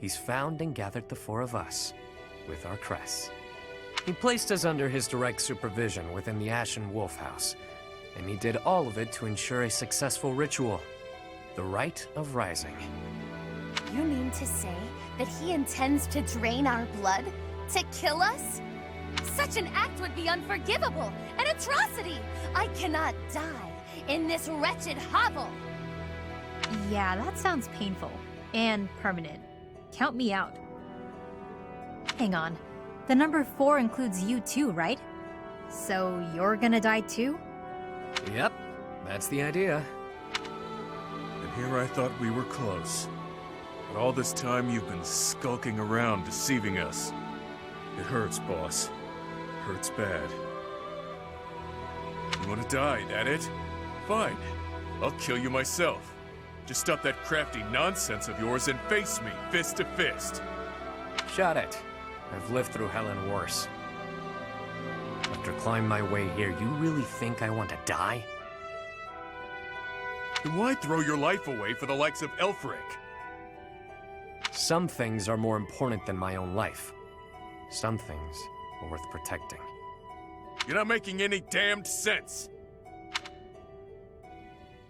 he's found and gathered the 4 of us, with our crests. He placed us under his direct supervision within the Ashen Wolf House, and he did all of it to ensure a successful ritual, the Rite of Rising. You mean to say that he intends to drain our blood? To kill us? Such an act would be unforgivable, an atrocity! I cannot die in this wretched hovel! Yeah, that sounds painful. And permanent. Count me out. Hang on. The number 4 includes you too, right? So you're gonna die too? Yep, that's the idea. And here I thought we were close. But all this time you've been skulking around, deceiving us. It hurts, boss. Hurts bad. You wanna die, that it? Fine. I'll kill you myself. Just stop that crafty nonsense of yours and face me, fist to fist. Shut it. I've lived through hell and worse. After climbing my way here, you really think I want to die? Then why throw your life away for the likes of Elfric? Some things are more important than my own life. Some things are worth protecting. You're not making any damned sense!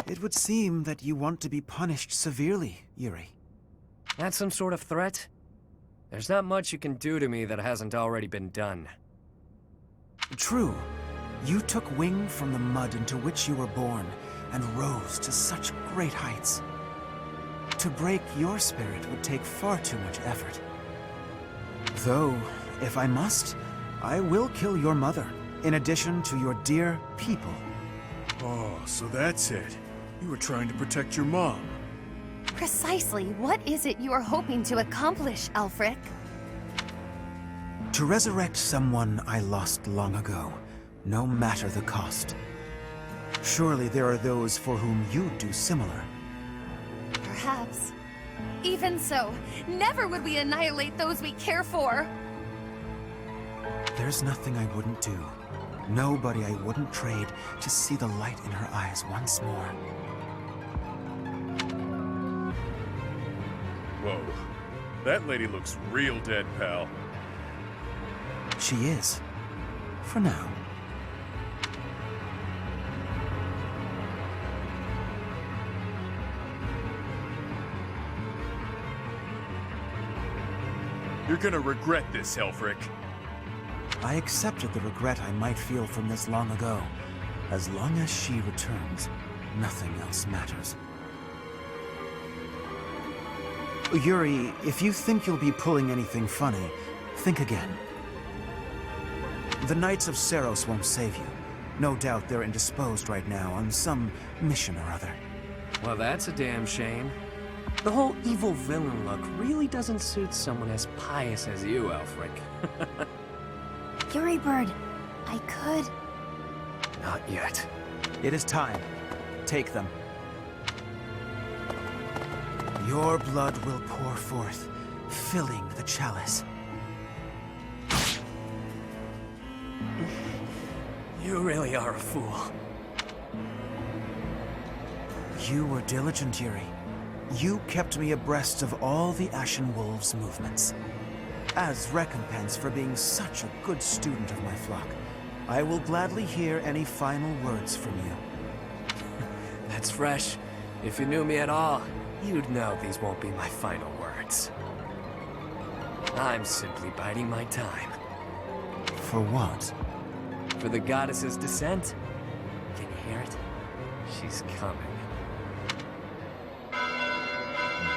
It would seem that you want to be punished severely, Yuri. That's some sort of threat? There's not much you can do to me that hasn't already been done. True. You took wing from the mud into which you were born, and rose to such great heights. To break your spirit would take far too much effort. Though, if I must, I will kill your mother, in addition to your dear people. Oh, so that's it. You were trying to protect your mom. Precisely, what is it you are hoping to accomplish, Elfric? To resurrect someone I lost long ago, no matter the cost. Surely there are those for whom you'd do similar. Perhaps. Even so, never would we annihilate those we care for. There's nothing I wouldn't do. Nobody I wouldn't trade to see the light in her eyes once more. Whoa. That lady looks real dead, pal. She is. For now. You're gonna regret this, Elfric. I accepted the regret I might feel from this long ago. As long as she returns, nothing else matters. Yuri, if you think you'll be pulling anything funny, think again. The Knights of Saros won't save you. No doubt they're indisposed right now on some mission or other. Well, that's a damn shame. The whole evil villain look really doesn't suit someone as pious as you, Elfric. Fury Bird, I could... Not yet. It is time. Take them. Your blood will pour forth, filling the chalice. You really are a fool. You were diligent, Yuri. You kept me abreast of all the Ashen Wolves' movements. As recompense for being such a good student of my flock, I will gladly hear any final words from you. That's fresh. If you knew me at all, you'd know these won't be my final words. I'm simply biding my time. For what? For the goddess's descent. Can you hear it? She's coming.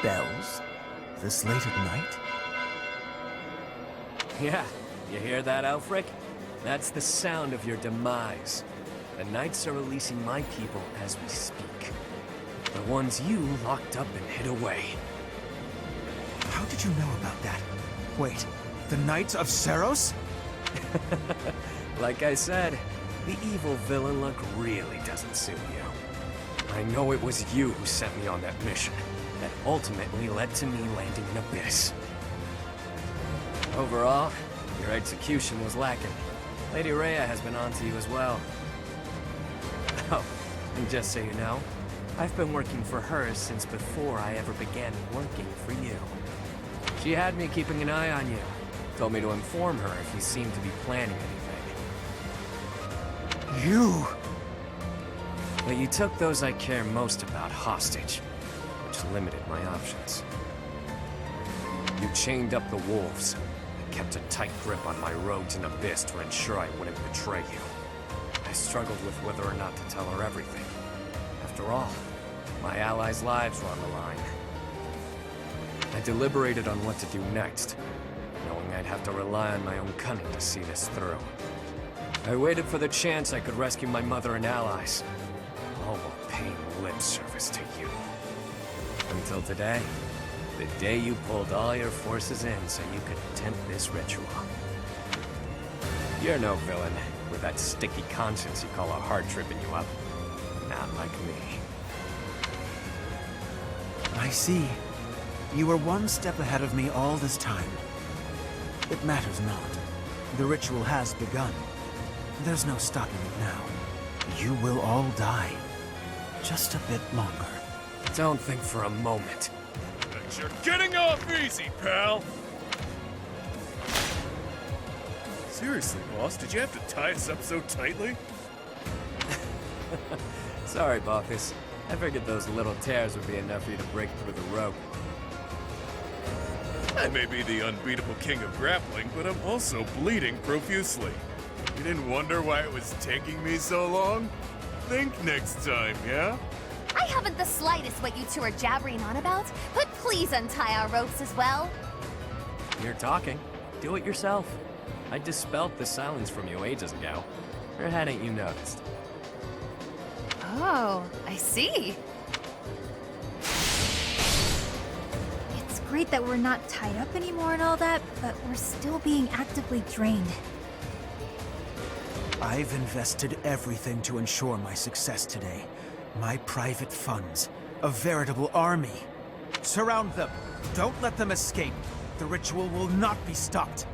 Bells? This late at night? Yeah, you hear that, Elfric? That's the sound of your demise. The Knights are releasing my people as we speak. The ones you locked up and hid away. How did you know about that? Wait, the Knights of Seiros? Like I said, the evil villain look really doesn't suit you. I know it was you who sent me on that mission that ultimately led to me landing in Abyss. Overall, your execution was lacking. Lady Rhea has been on to you as well. Oh, and just so you know, I've been working for her since before I ever began working for you. She had me keeping an eye on you. Told me to inform her if you seemed to be planning anything. You! But you took those I care most about hostage, which limited my options. You chained up the wolves, and kept a tight grip on my road to Abyss to ensure I wouldn't betray you. I struggled with whether or not to tell her everything. After all, my allies' lives were on the line. I deliberated on what to do next, knowing I'd have to rely on my own cunning to see this through. I waited for the chance I could rescue my mother and allies, all while paying lip service to you. Until today, the day you pulled all your forces in so you could attempt this ritual. You're no villain, with that sticky conscience you call a heart tripping you up. Not like me. I see. You were one step ahead of me all this time. It matters not. The ritual has begun. There's no stopping it now. You will all die. Just a bit longer. Don't think for a moment. But you're getting off easy, pal! Seriously, boss, did you have to tie us up so tightly? Sorry, Balthus. I figured those little tears would be enough for you to break through the rope. I may be the unbeatable king of grappling, but I'm also bleeding profusely. You didn't wonder why it was taking me so long? Think next time, yeah? I haven't the slightest what you two are jabbering on about, but please untie our ropes as well. You're talking. Do it yourself. I dispelled the silence from you ages ago. Or hadn't you noticed? Oh, I see. It's great that we're not tied up anymore and all that, but we're still being actively drained. I've invested everything to ensure my success today. My private funds. A veritable army. Surround them. Don't let them escape. The ritual will not be stopped.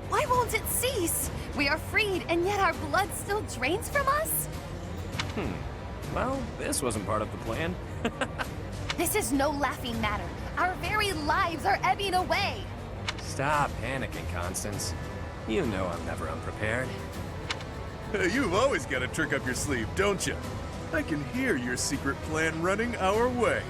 Why won't it cease? We are freed, and yet our blood still drains from us? Well, this wasn't part of the plan. This is no laughing matter. Our very lives are ebbing away. Stop panicking, Constance. You know I'm never unprepared. You've always got a trick up your sleeve, don't you? I can hear your secret plan running our way.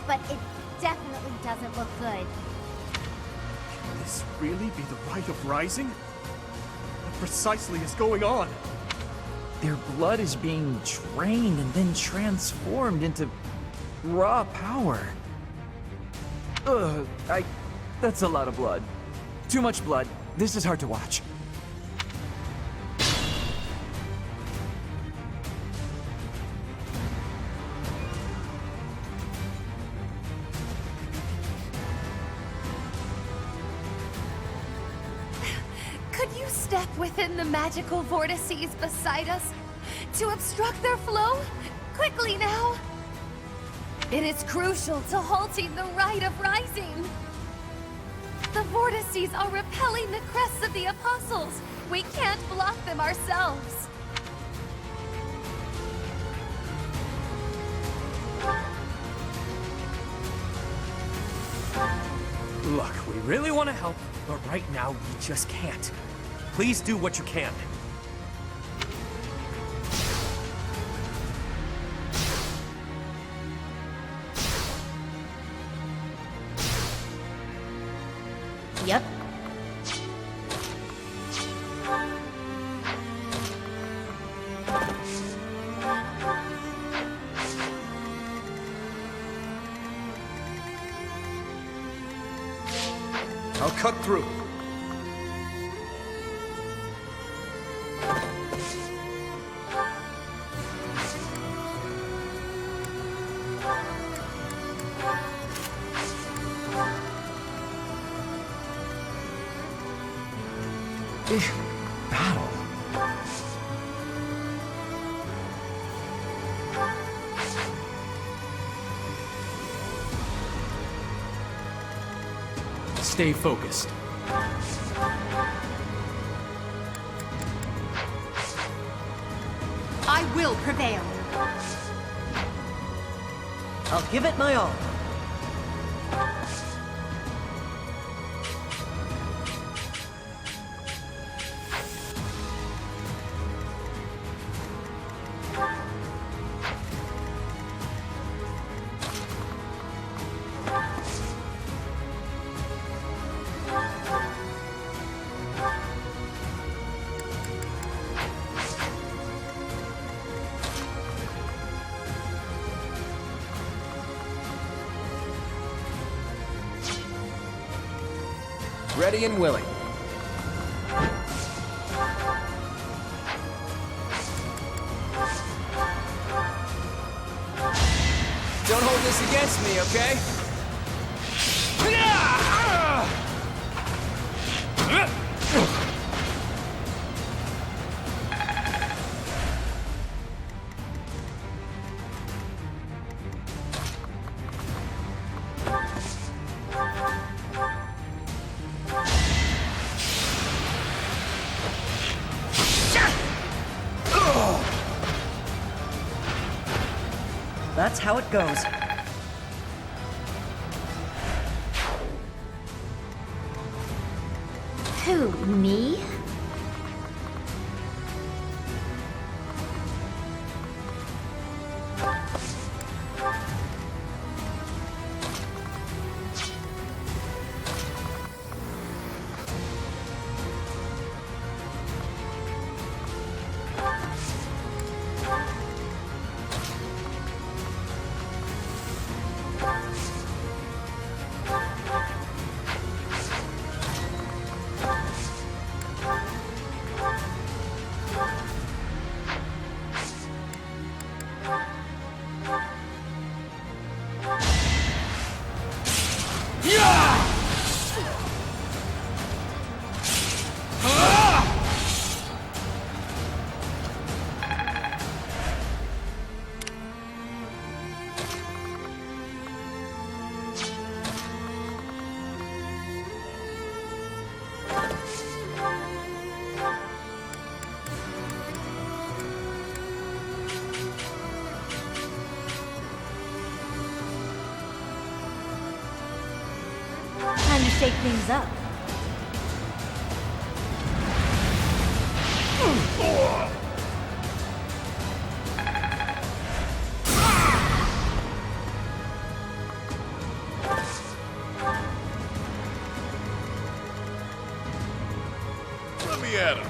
but it definitely doesn't look good. Can this really be the Rite of Rising? What precisely is going on? Their blood is being drained and then transformed into raw power. That's a lot of blood. Too much blood. This is hard to watch. Could you step within the magical vortices beside us to obstruct their flow? Quickly now! It is crucial to halting the Rite of Rising. The vortices are repelling the crests of the Apostles. We can't block them ourselves. Look, we really want to help, but right now we just can't. Please do what you can. Yep. I'll cut through. Battle. Stay focused. I will prevail. I'll give it my all. Ready and willing. Don't hold this against me, okay? That's how it goes. Who, me? Time to shake things up. Let me at him.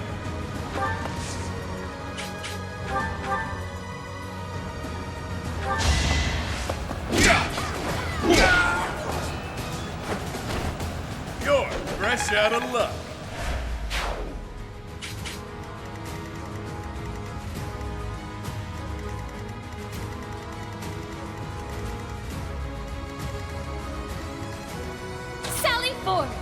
You're fresh out of luck. Sally forth!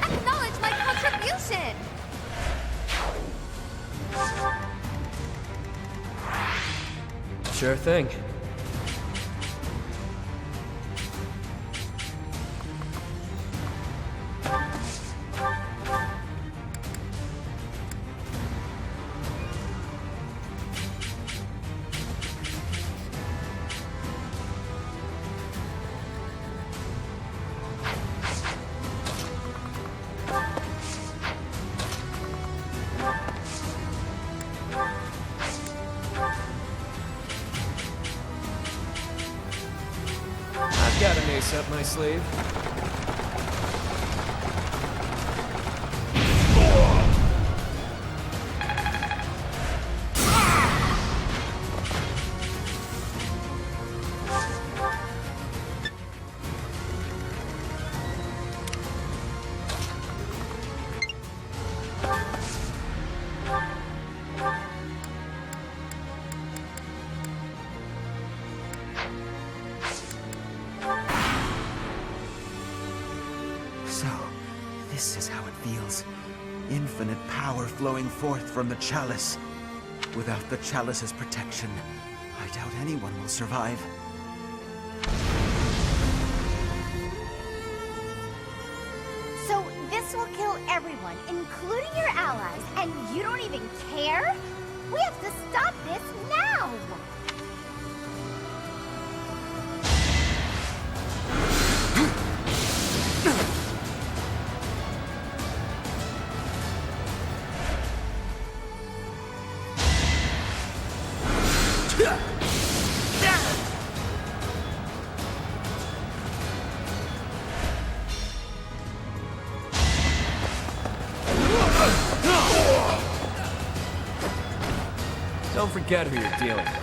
Acknowledge my contribution! Sure thing. I've got an ace up my sleeve. So, this is how it feels. Infinite power flowing forth from the chalice. Without the chalice's protection, I doubt anyone will survive. So this will kill everyone, including your allies, and you don't even care? We have to stop this now! Don't forget who you're dealing with.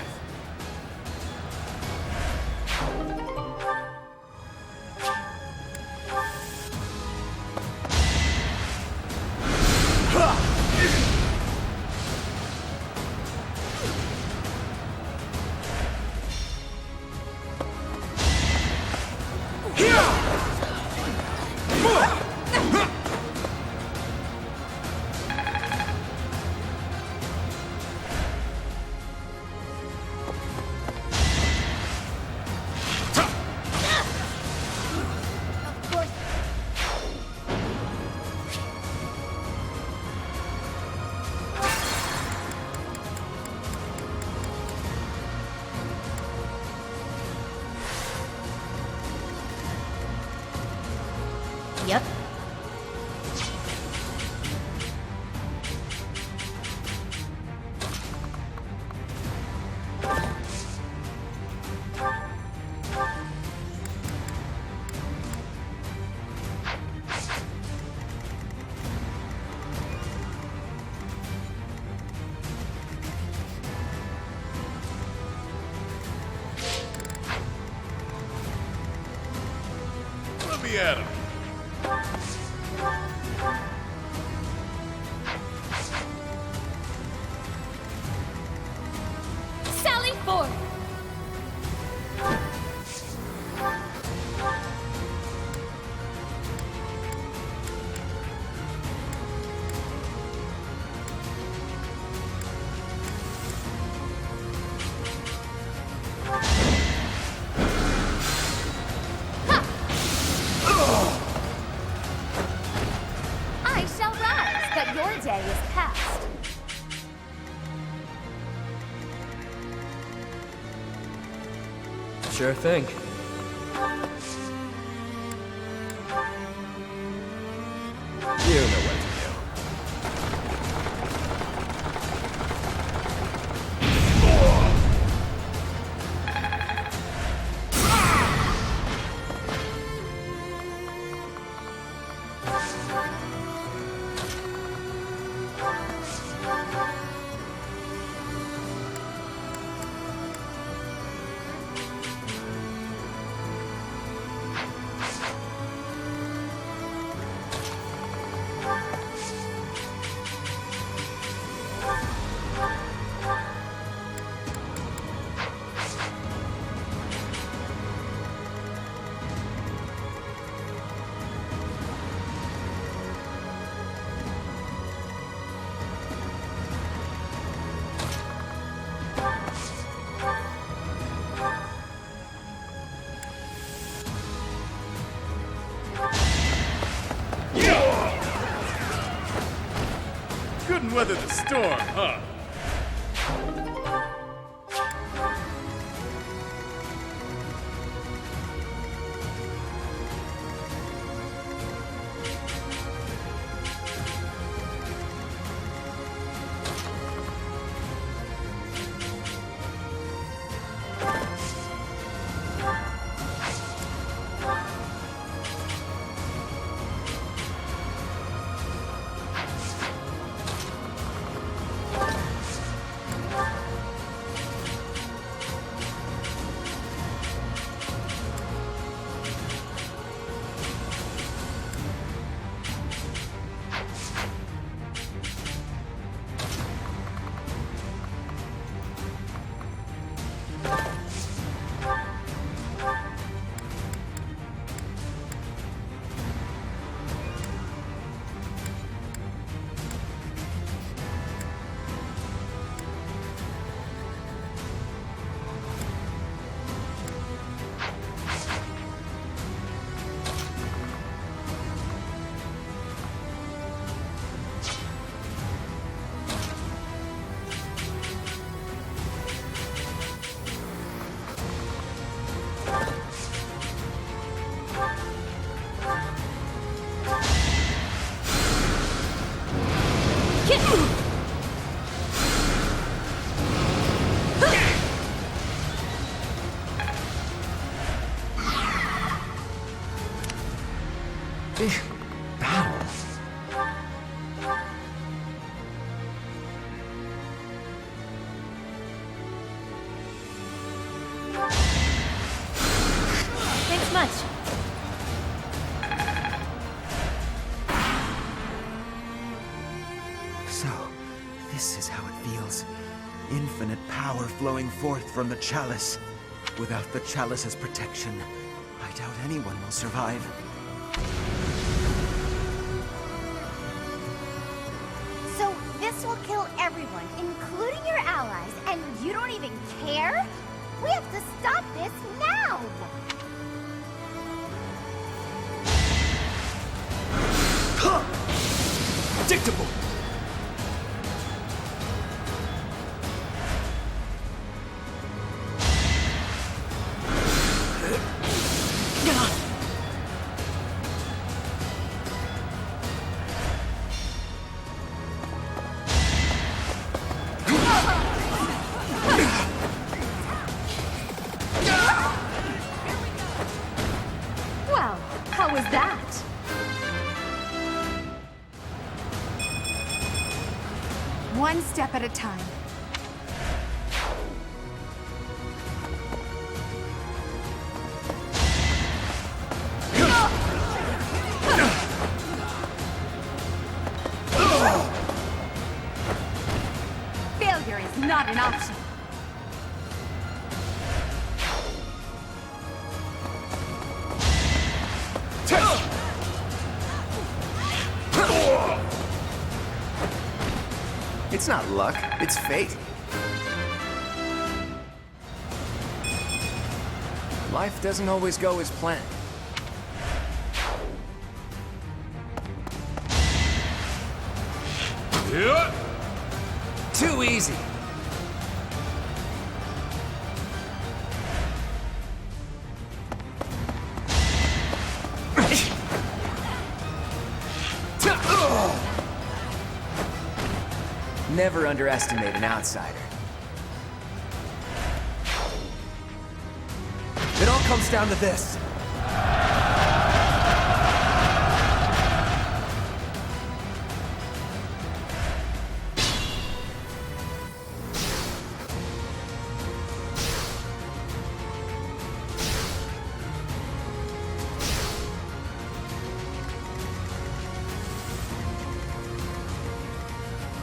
Yep. Let me at him. Sally forth! Your day is past. Sure thing. You know what to do. Couldn't weather the storm, huh? Big battle. Thanks much. So, this is how it feels. Infinite power flowing forth from the chalice. Without the chalice's protection, I doubt anyone will survive. So this will kill everyone, including your allies, and you don't even care? We have to stop this now! Predictable! Well, how was that? One step at a time. Failure is not an option. It's not luck, it's fate. Life doesn't always go as planned. Too easy. Never underestimate an outsider. It all comes down to this.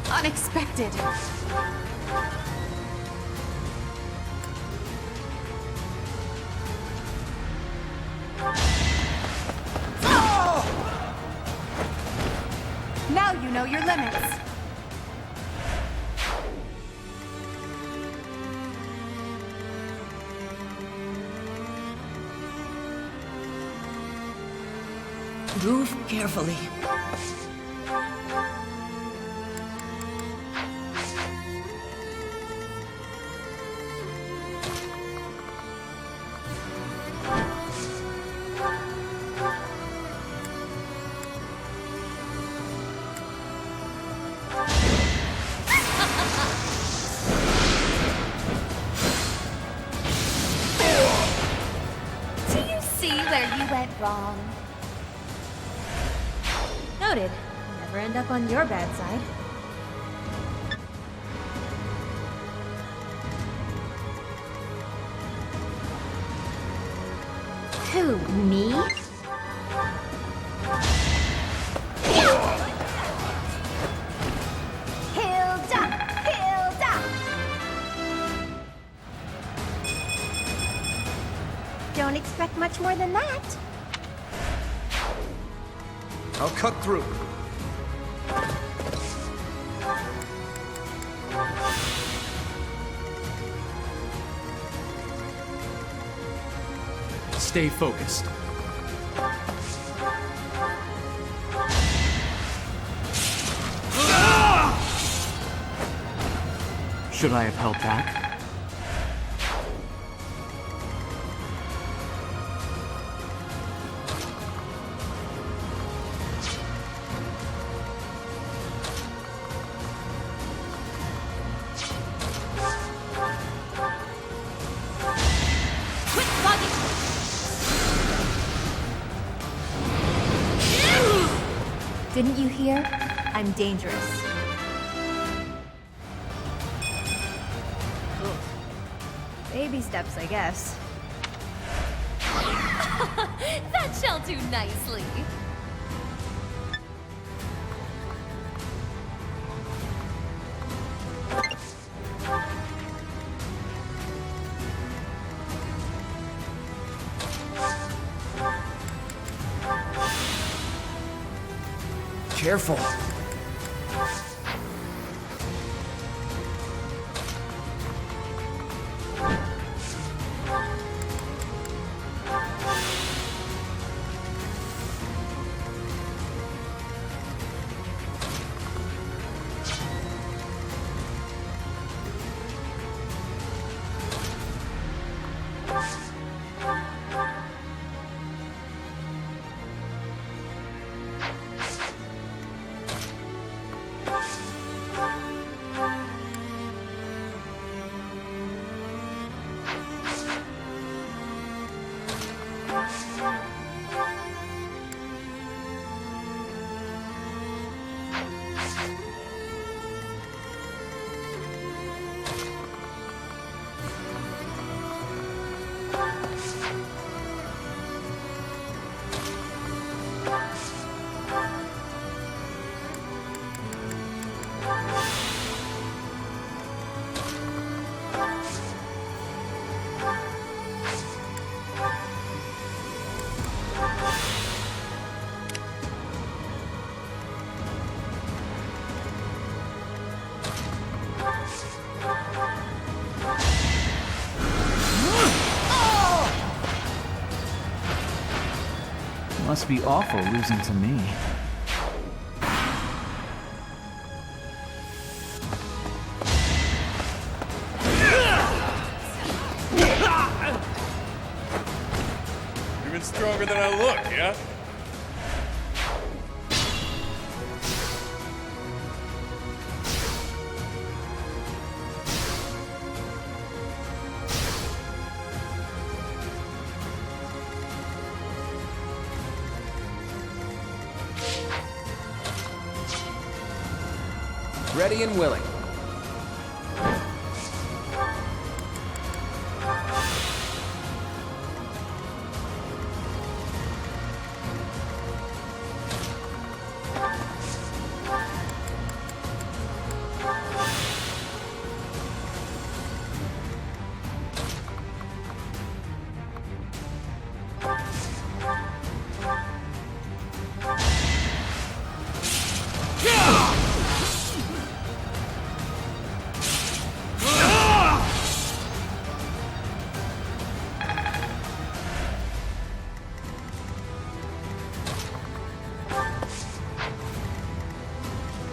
Unexpected. Now you know your limits. Move carefully. Do you see where you went wrong? Noted. Never end up on your bad side. Who, me? Hilda! Hilda! Don't expect much more than that. I'll cut through. Stay focused. Should I have held back? Quit bugging! Didn't you hear? I'm dangerous. Ugh. Baby steps, I guess. That shall do nicely. Careful. Must be awful losing to me. stronger than I look, yeah? Ready and willing.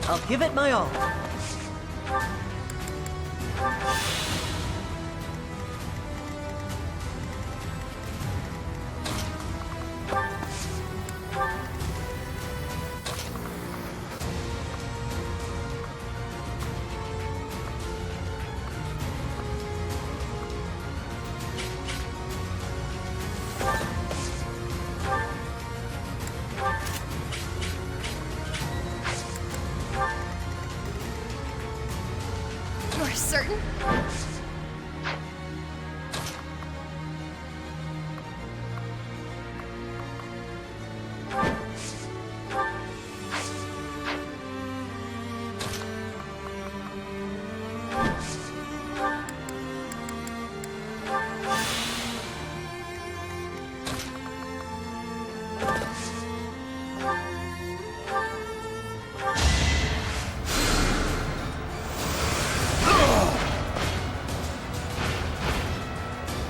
I'll give it my all. You're certain?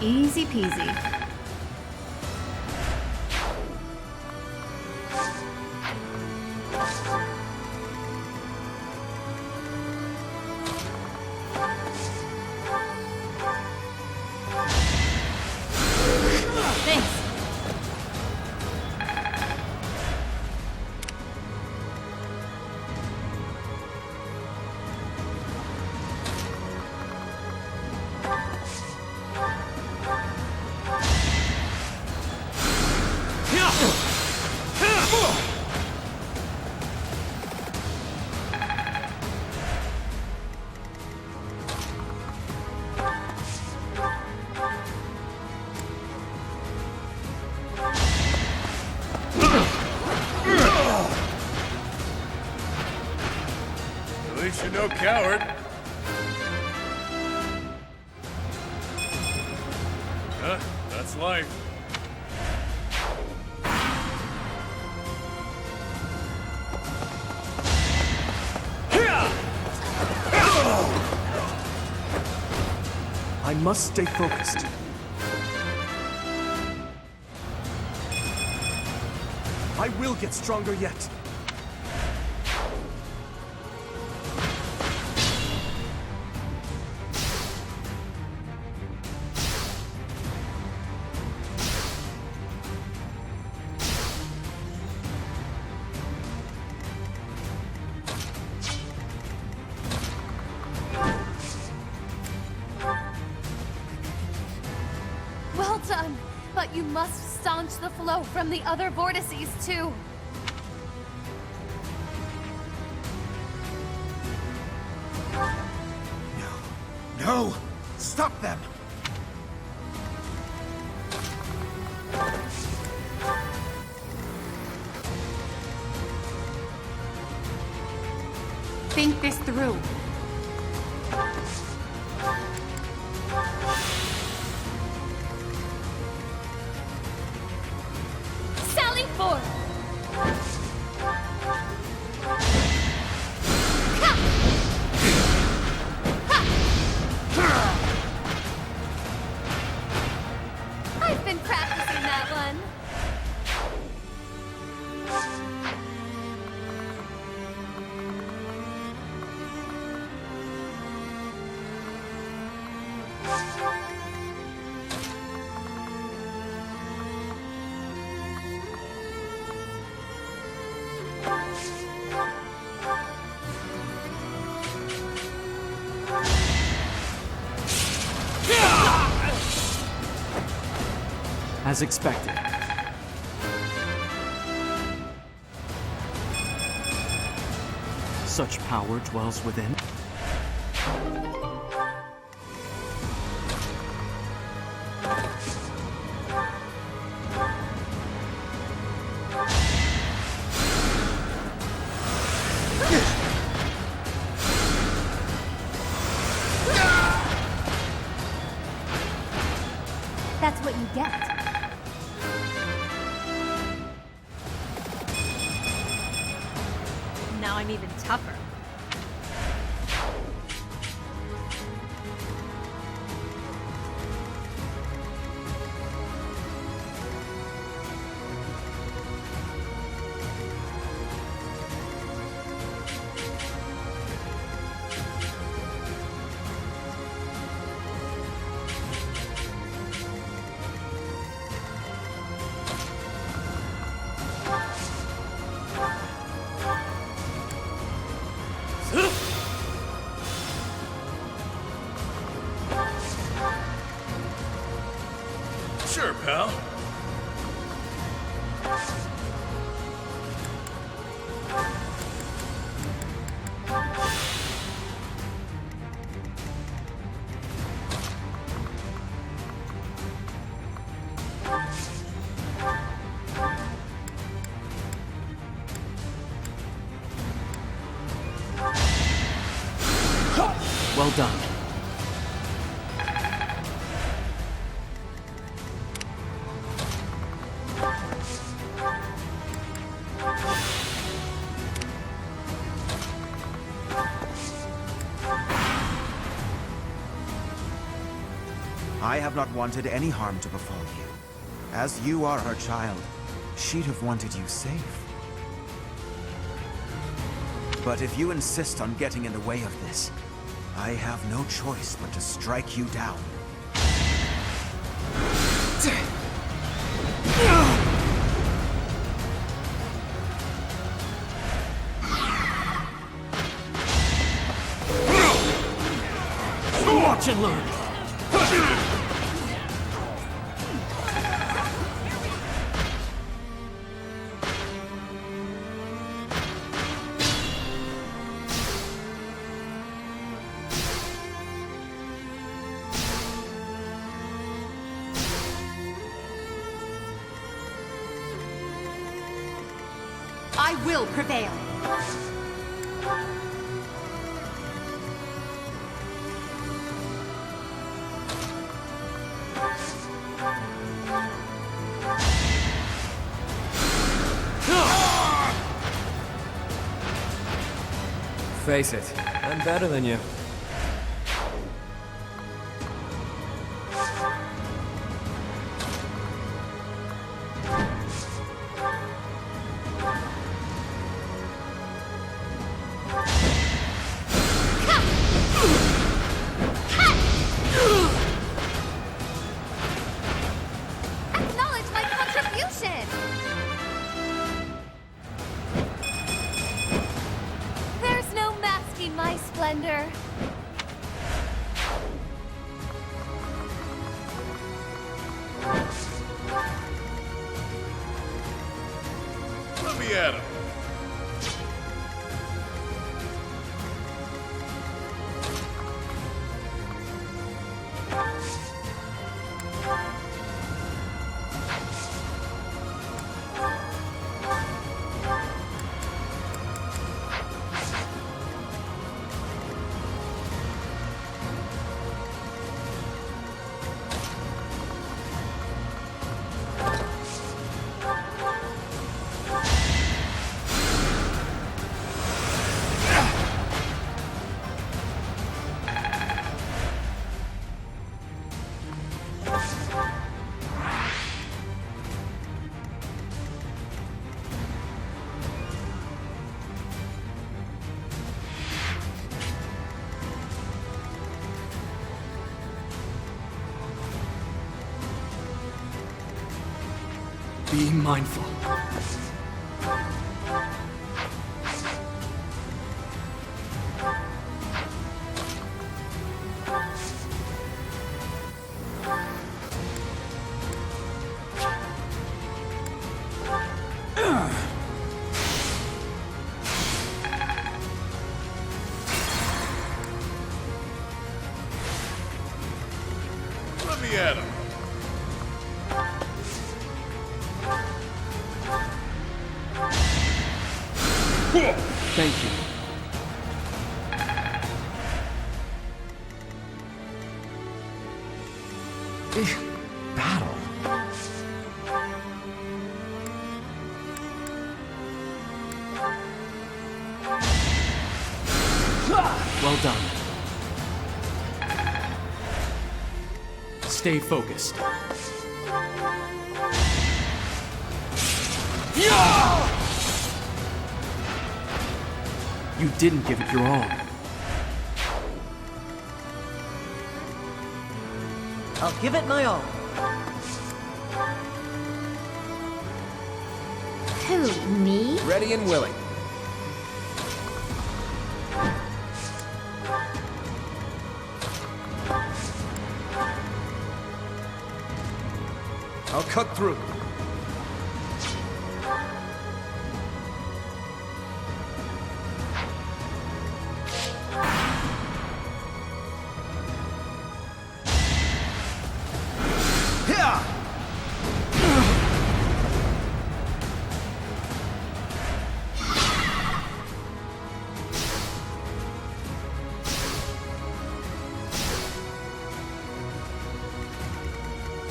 Easy peasy. Thanks. At least you're no coward. Huh? That's life. I must stay focused. I will get stronger yet. Well done! But you must staunch the flow from the other vortices, too. No! Stop them! Think this through. Sally forth! I've been practicing that one. as expected. Such power dwells within. That's what you get. Now I'm even tougher. Sure, pal. Well done. I have not wanted any harm to befall you. As you are her child, she'd have wanted you safe. But if you insist on getting in the way of this, I have no choice but to strike you down. Watch and learn. I will prevail. Face it, I'm better than you. Acknowledge my contribution! There's no masking my splendor. Let me at him. Be mindful. at him. Thank you. Battle. Well done. Stay focused. You didn't give it your all. I'll give it my all. Who, me? Ready and willing. I'll cut through.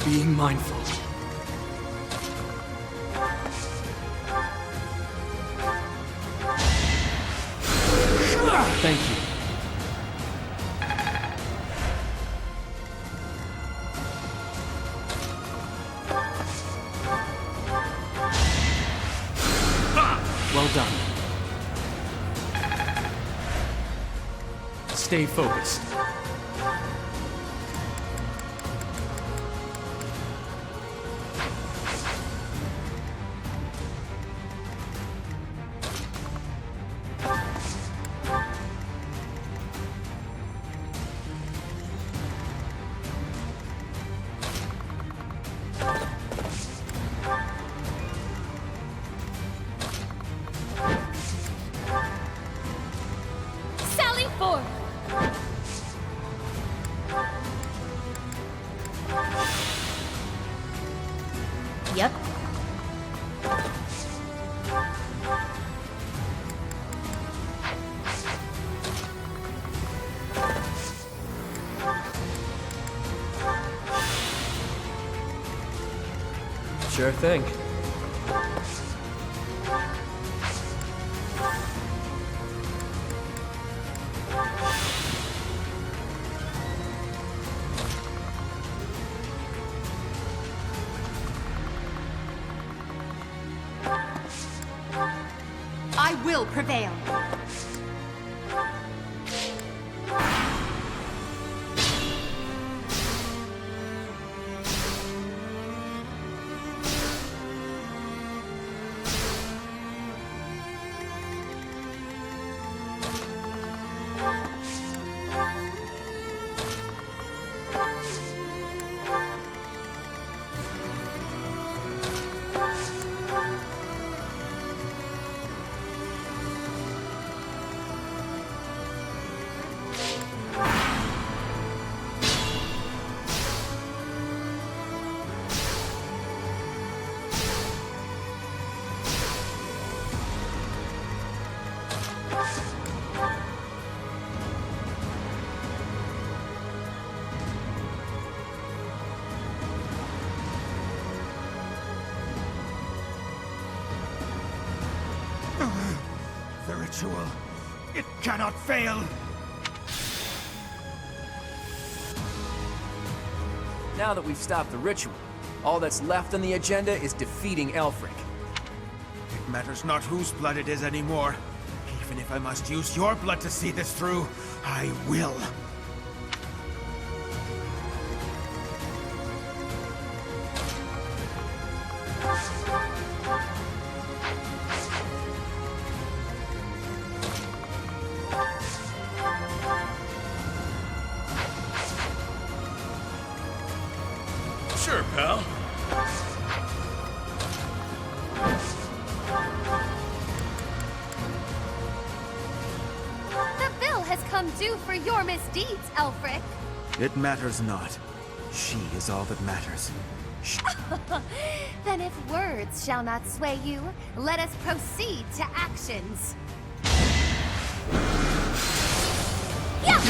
Being mindful. Thank you. Well done. Stay focused. Sally forth! Yep. Sure thing. I will prevail. The ritual. It cannot fail. Now that we've stopped the ritual, all that's left on the agenda is defeating Elfric. It matters not whose blood it is anymore. Even if I must use your blood to see this through, I will. Sure, pal. The bill has come due for your misdeeds, Elfric. It matters not. She is all that matters. Then if words shall not sway you, let us proceed to actions. Yeah!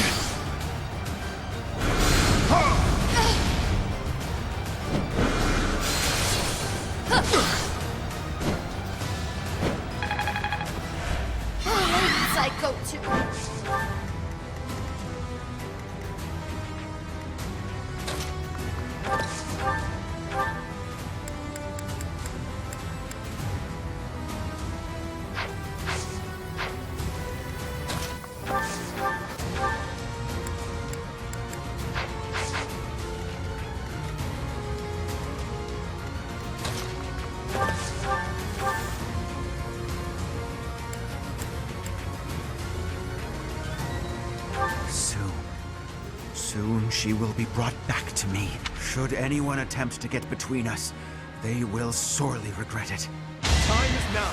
I go to. Soon she will be brought back to me. Should anyone attempt to get between us, they will sorely regret it. Time is now.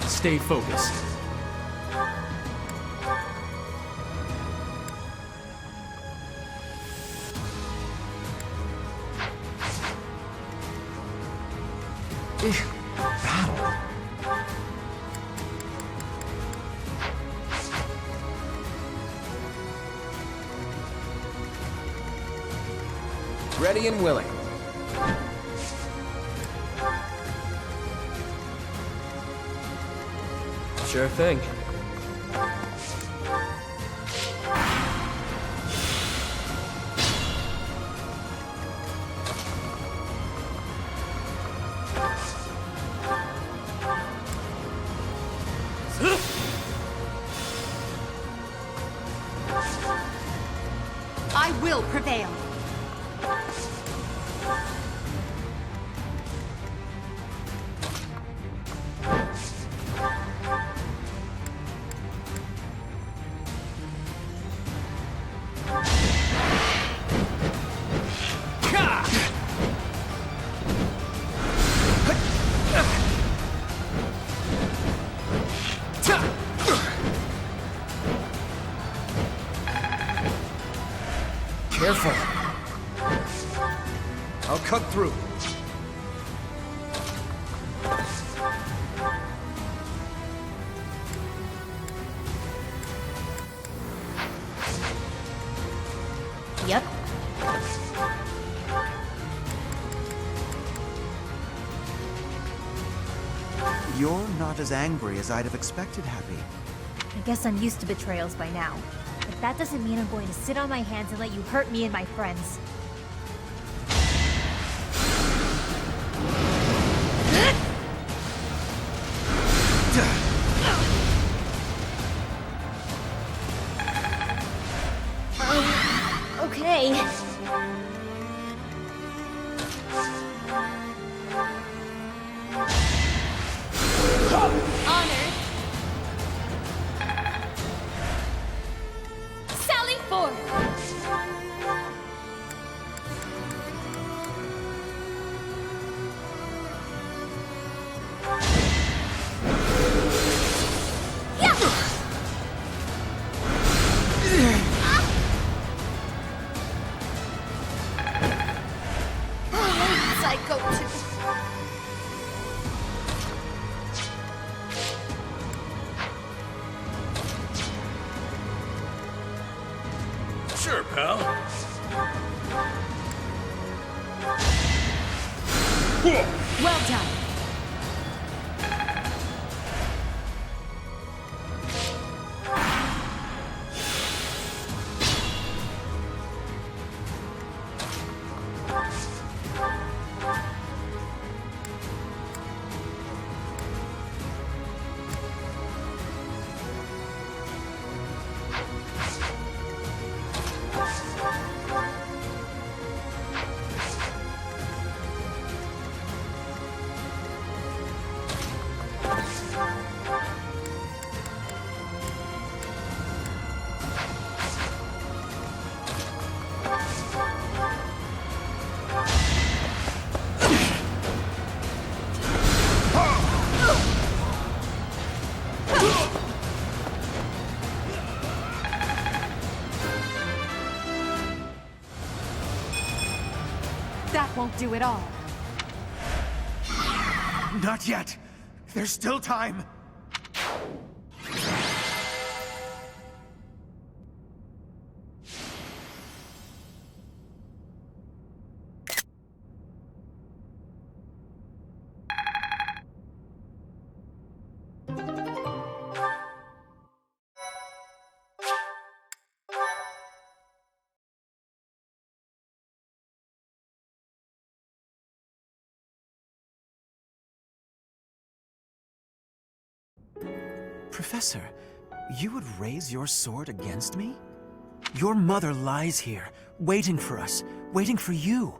Stay focused. Battle. Ready and willing. Sure thing. I will prevail. Careful. I'll cut through. Yep. You're not as angry as I'd have expected, Happy. I guess I'm used to betrayals by now. But that doesn't mean I'm going to sit on my hands and let you hurt me and my friends. Okay. Honored. Sally forth. I go to. Sure, pal. Well done. That won't do it all. Not yet. There's still time. Professor, you would raise your sword against me? Your mother lies here, waiting for us, waiting for you.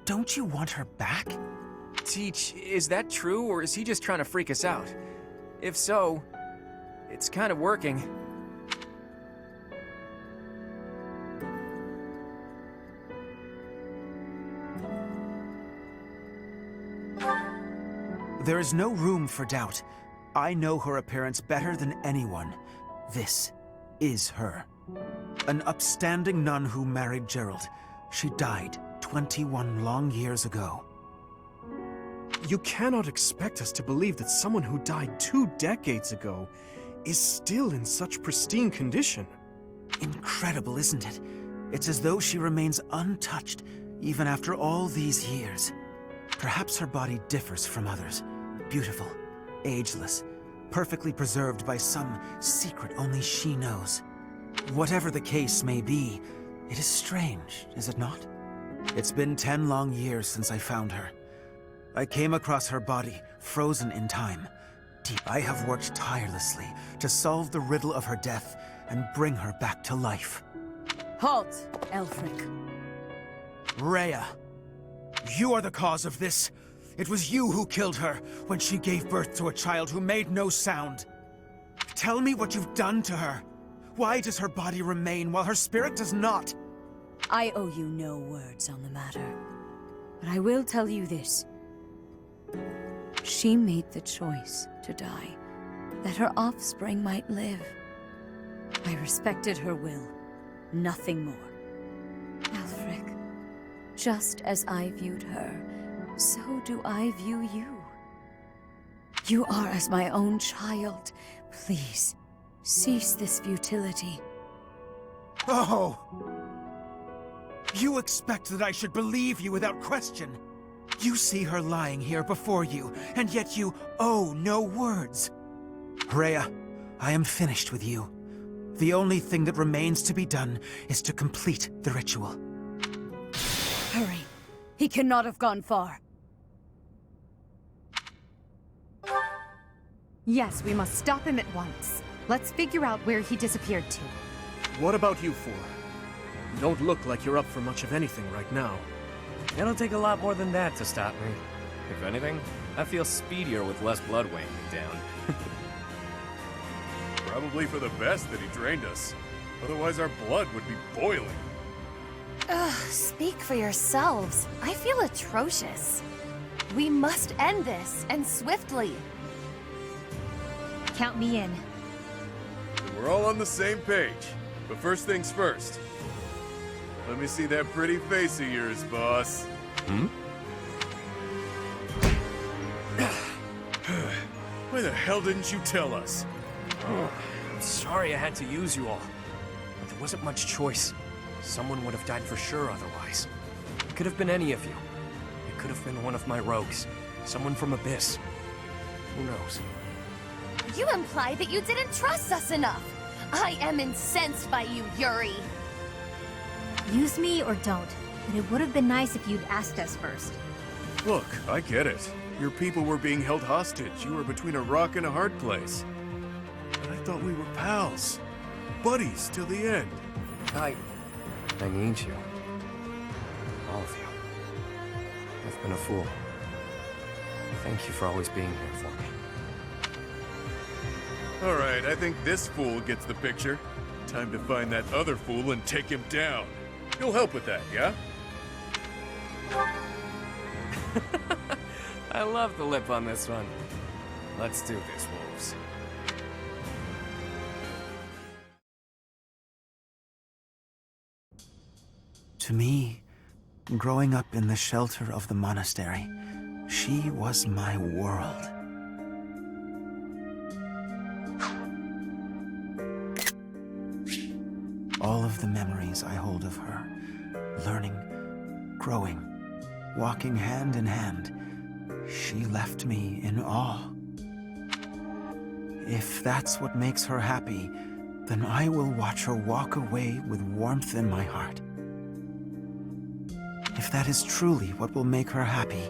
Don't you want her back? Teach, is that true, or is he just trying to freak us out? If so, it's kind of working. There is no room for doubt. I know her appearance better than anyone. This is her. An upstanding nun who married Gerald. She died 21 long years ago. You cannot expect us to believe that someone who died 2 decades ago is still in such pristine condition. Incredible, isn't it? It's as though she remains untouched, even after all these years. Perhaps her body differs from others. Beautiful, ageless, perfectly preserved by some secret only she knows. Whatever the case may be, it is strange, is it not? It's been 10 long years since I found her. I came across her body, frozen in time. I have worked tirelessly to solve the riddle of her death and bring her back to life. Halt, Aelfric. Rhea, you are the cause of this. It was you who killed her when she gave birth to a child who made no sound. Tell me what you've done to her. Why does her body remain while her spirit does not? I owe you no words on the matter, but I will tell you this. She made the choice to die, that her offspring might live. I respected her will, nothing more. Aelfric, just as I viewed her, so do I view you. You are as my own child. Please, cease this futility. Oh! You expect that I should believe you without question. You see her lying here before you, and yet you owe no words. Rhea, I am finished with you. The only thing that remains to be done is to complete the ritual. Hurry. He cannot have gone far. Yes, we must stop him at once. Let's figure out where he disappeared to. What about you four? You don't look like you're up for much of anything right now. It'll take a lot more than that to stop me. If anything, I feel speedier with less blood weighing me down. Probably for the best that he drained us. Otherwise our blood would be boiling. Ugh, speak for yourselves. I feel atrocious. We must end this, and swiftly. Count me in. We're all on the same page. But first things first. Let me see that pretty face of yours, boss. Why the hell didn't you tell us? Oh, I'm sorry I had to use you all. But there wasn't much choice. Someone would have died for sure otherwise. It could have been any of you. It could have been one of my rogues. Someone from Abyss. Who knows? You imply that you didn't trust us enough. I am incensed by you, Yuri. Use me or don't, but it would have been nice if you'd asked us first. Look, I get it. Your people were being held hostage. You were between a rock and a hard place. But I thought we were pals. Buddies till the end. I need you. All of you. I've been a fool. Thank you for always being here for me. Alright, I think this fool gets the picture. Time to find that other fool and take him down. You'll help with that, yeah? I love the lip on this one. Let's do this, wolves. To me, growing up in the shelter of the monastery, she was my world. All of the memories I hold of her, learning, growing, walking hand in hand, she left me in awe. If that's what makes her happy, then I will watch her walk away with warmth in my heart. If that is truly what will make her happy,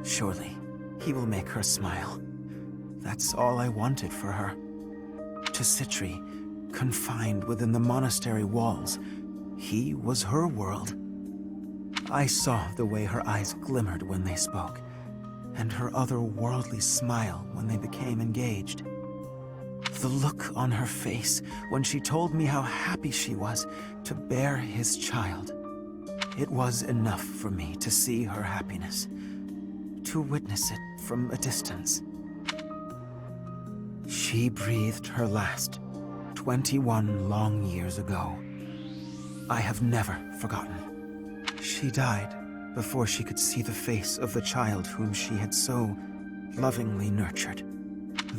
surely he will make her smile. That's all I wanted for her. To Citri, confined within the monastery walls, he was her world. I saw the way her eyes glimmered when they spoke, and her otherworldly smile when they became engaged. The look on her face when she told me how happy she was to bear his child. It was enough for me to see her happiness, to witness it from a distance. She breathed her last 21 long years ago. I have never forgotten. She died before she could see the face of the child whom she had so lovingly nurtured.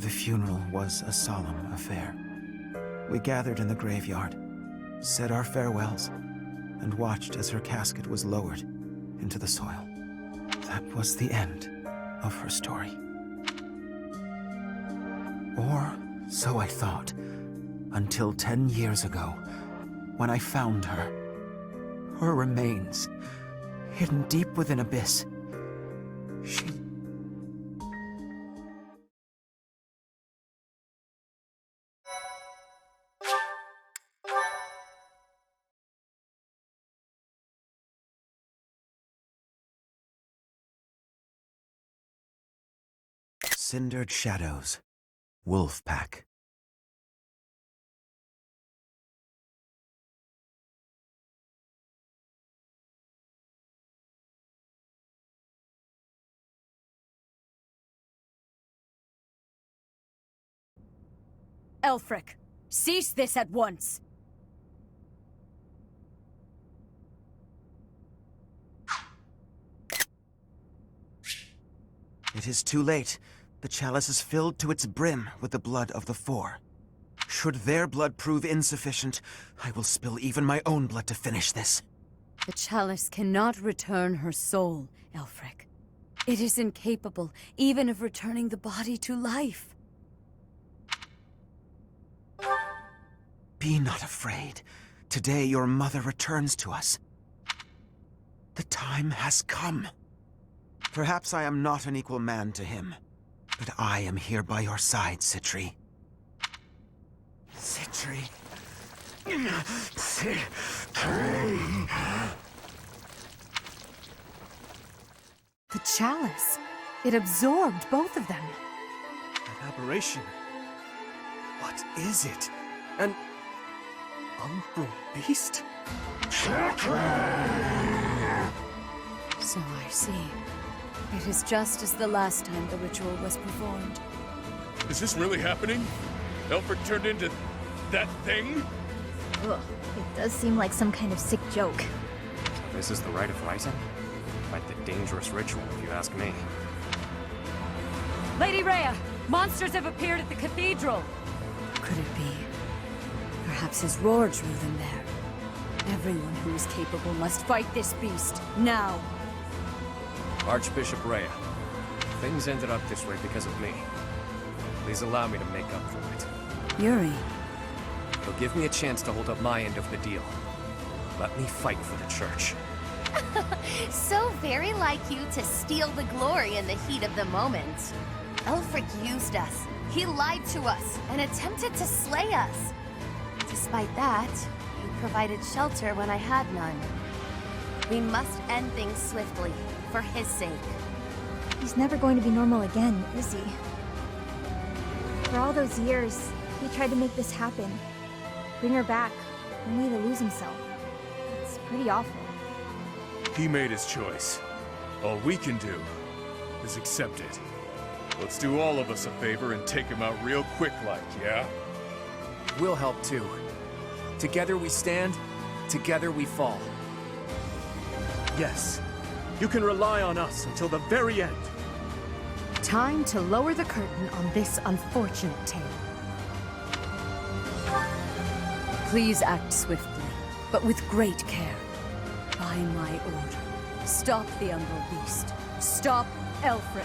The funeral was a solemn affair. We gathered in the graveyard, said our farewells, and watched as her casket was lowered into the soil. That was the end of her story. Or so I thought, until 10 years ago, when I found her. Her remains, hidden deep within Abyss. She... Cindered Shadows. Wolf Pack. Elfric, cease this at once! It is too late. The chalice is filled to its brim with the blood of the Four. Should their blood prove insufficient, I will spill even my own blood to finish this. The chalice cannot return her soul, Elfric. It is incapable even of returning the body to life. Be not afraid. Today your mother returns to us. The time has come. Perhaps I am not an equal man to him, but I am here by your side, Citri. Citri. Citri. The chalice. It absorbed both of them. An aberration. What is it? An umbral beast? So I see. It is just as the last time the ritual was performed. Is this really happening? Elfric turned into that thing? Ugh, it does seem like some kind of sick joke. This is the rite of rising? Quite the dangerous ritual, if you ask me. Lady Rhea! Monsters have appeared at the cathedral! Could it be? Perhaps his roar drew them there. Everyone who is capable must fight this beast, now! Archbishop Rhea, things ended up this way because of me. Please allow me to make up for it. Yuri. You'll give me a chance to hold up my end of the deal. Let me fight for the church. So very like you to steal the glory in the heat of the moment. Elfric used us. He lied to us and attempted to slay us. Despite that, he provided shelter when I had none. We must end things swiftly, for his sake. He's never going to be normal again, is he? For all those years, he tried to make this happen. Bring her back, only to lose himself. It's pretty awful. He made his choice. All we can do is accept it. Let's do all of us a favor and take him out real quick like, yeah? We'll help too. Together we stand, together we fall. Yes. You can rely on us until the very end. Time to lower the curtain on this unfortunate tale. Please act swiftly, but with great care. By my order, stop the Umbral Beast. Stop Elfric.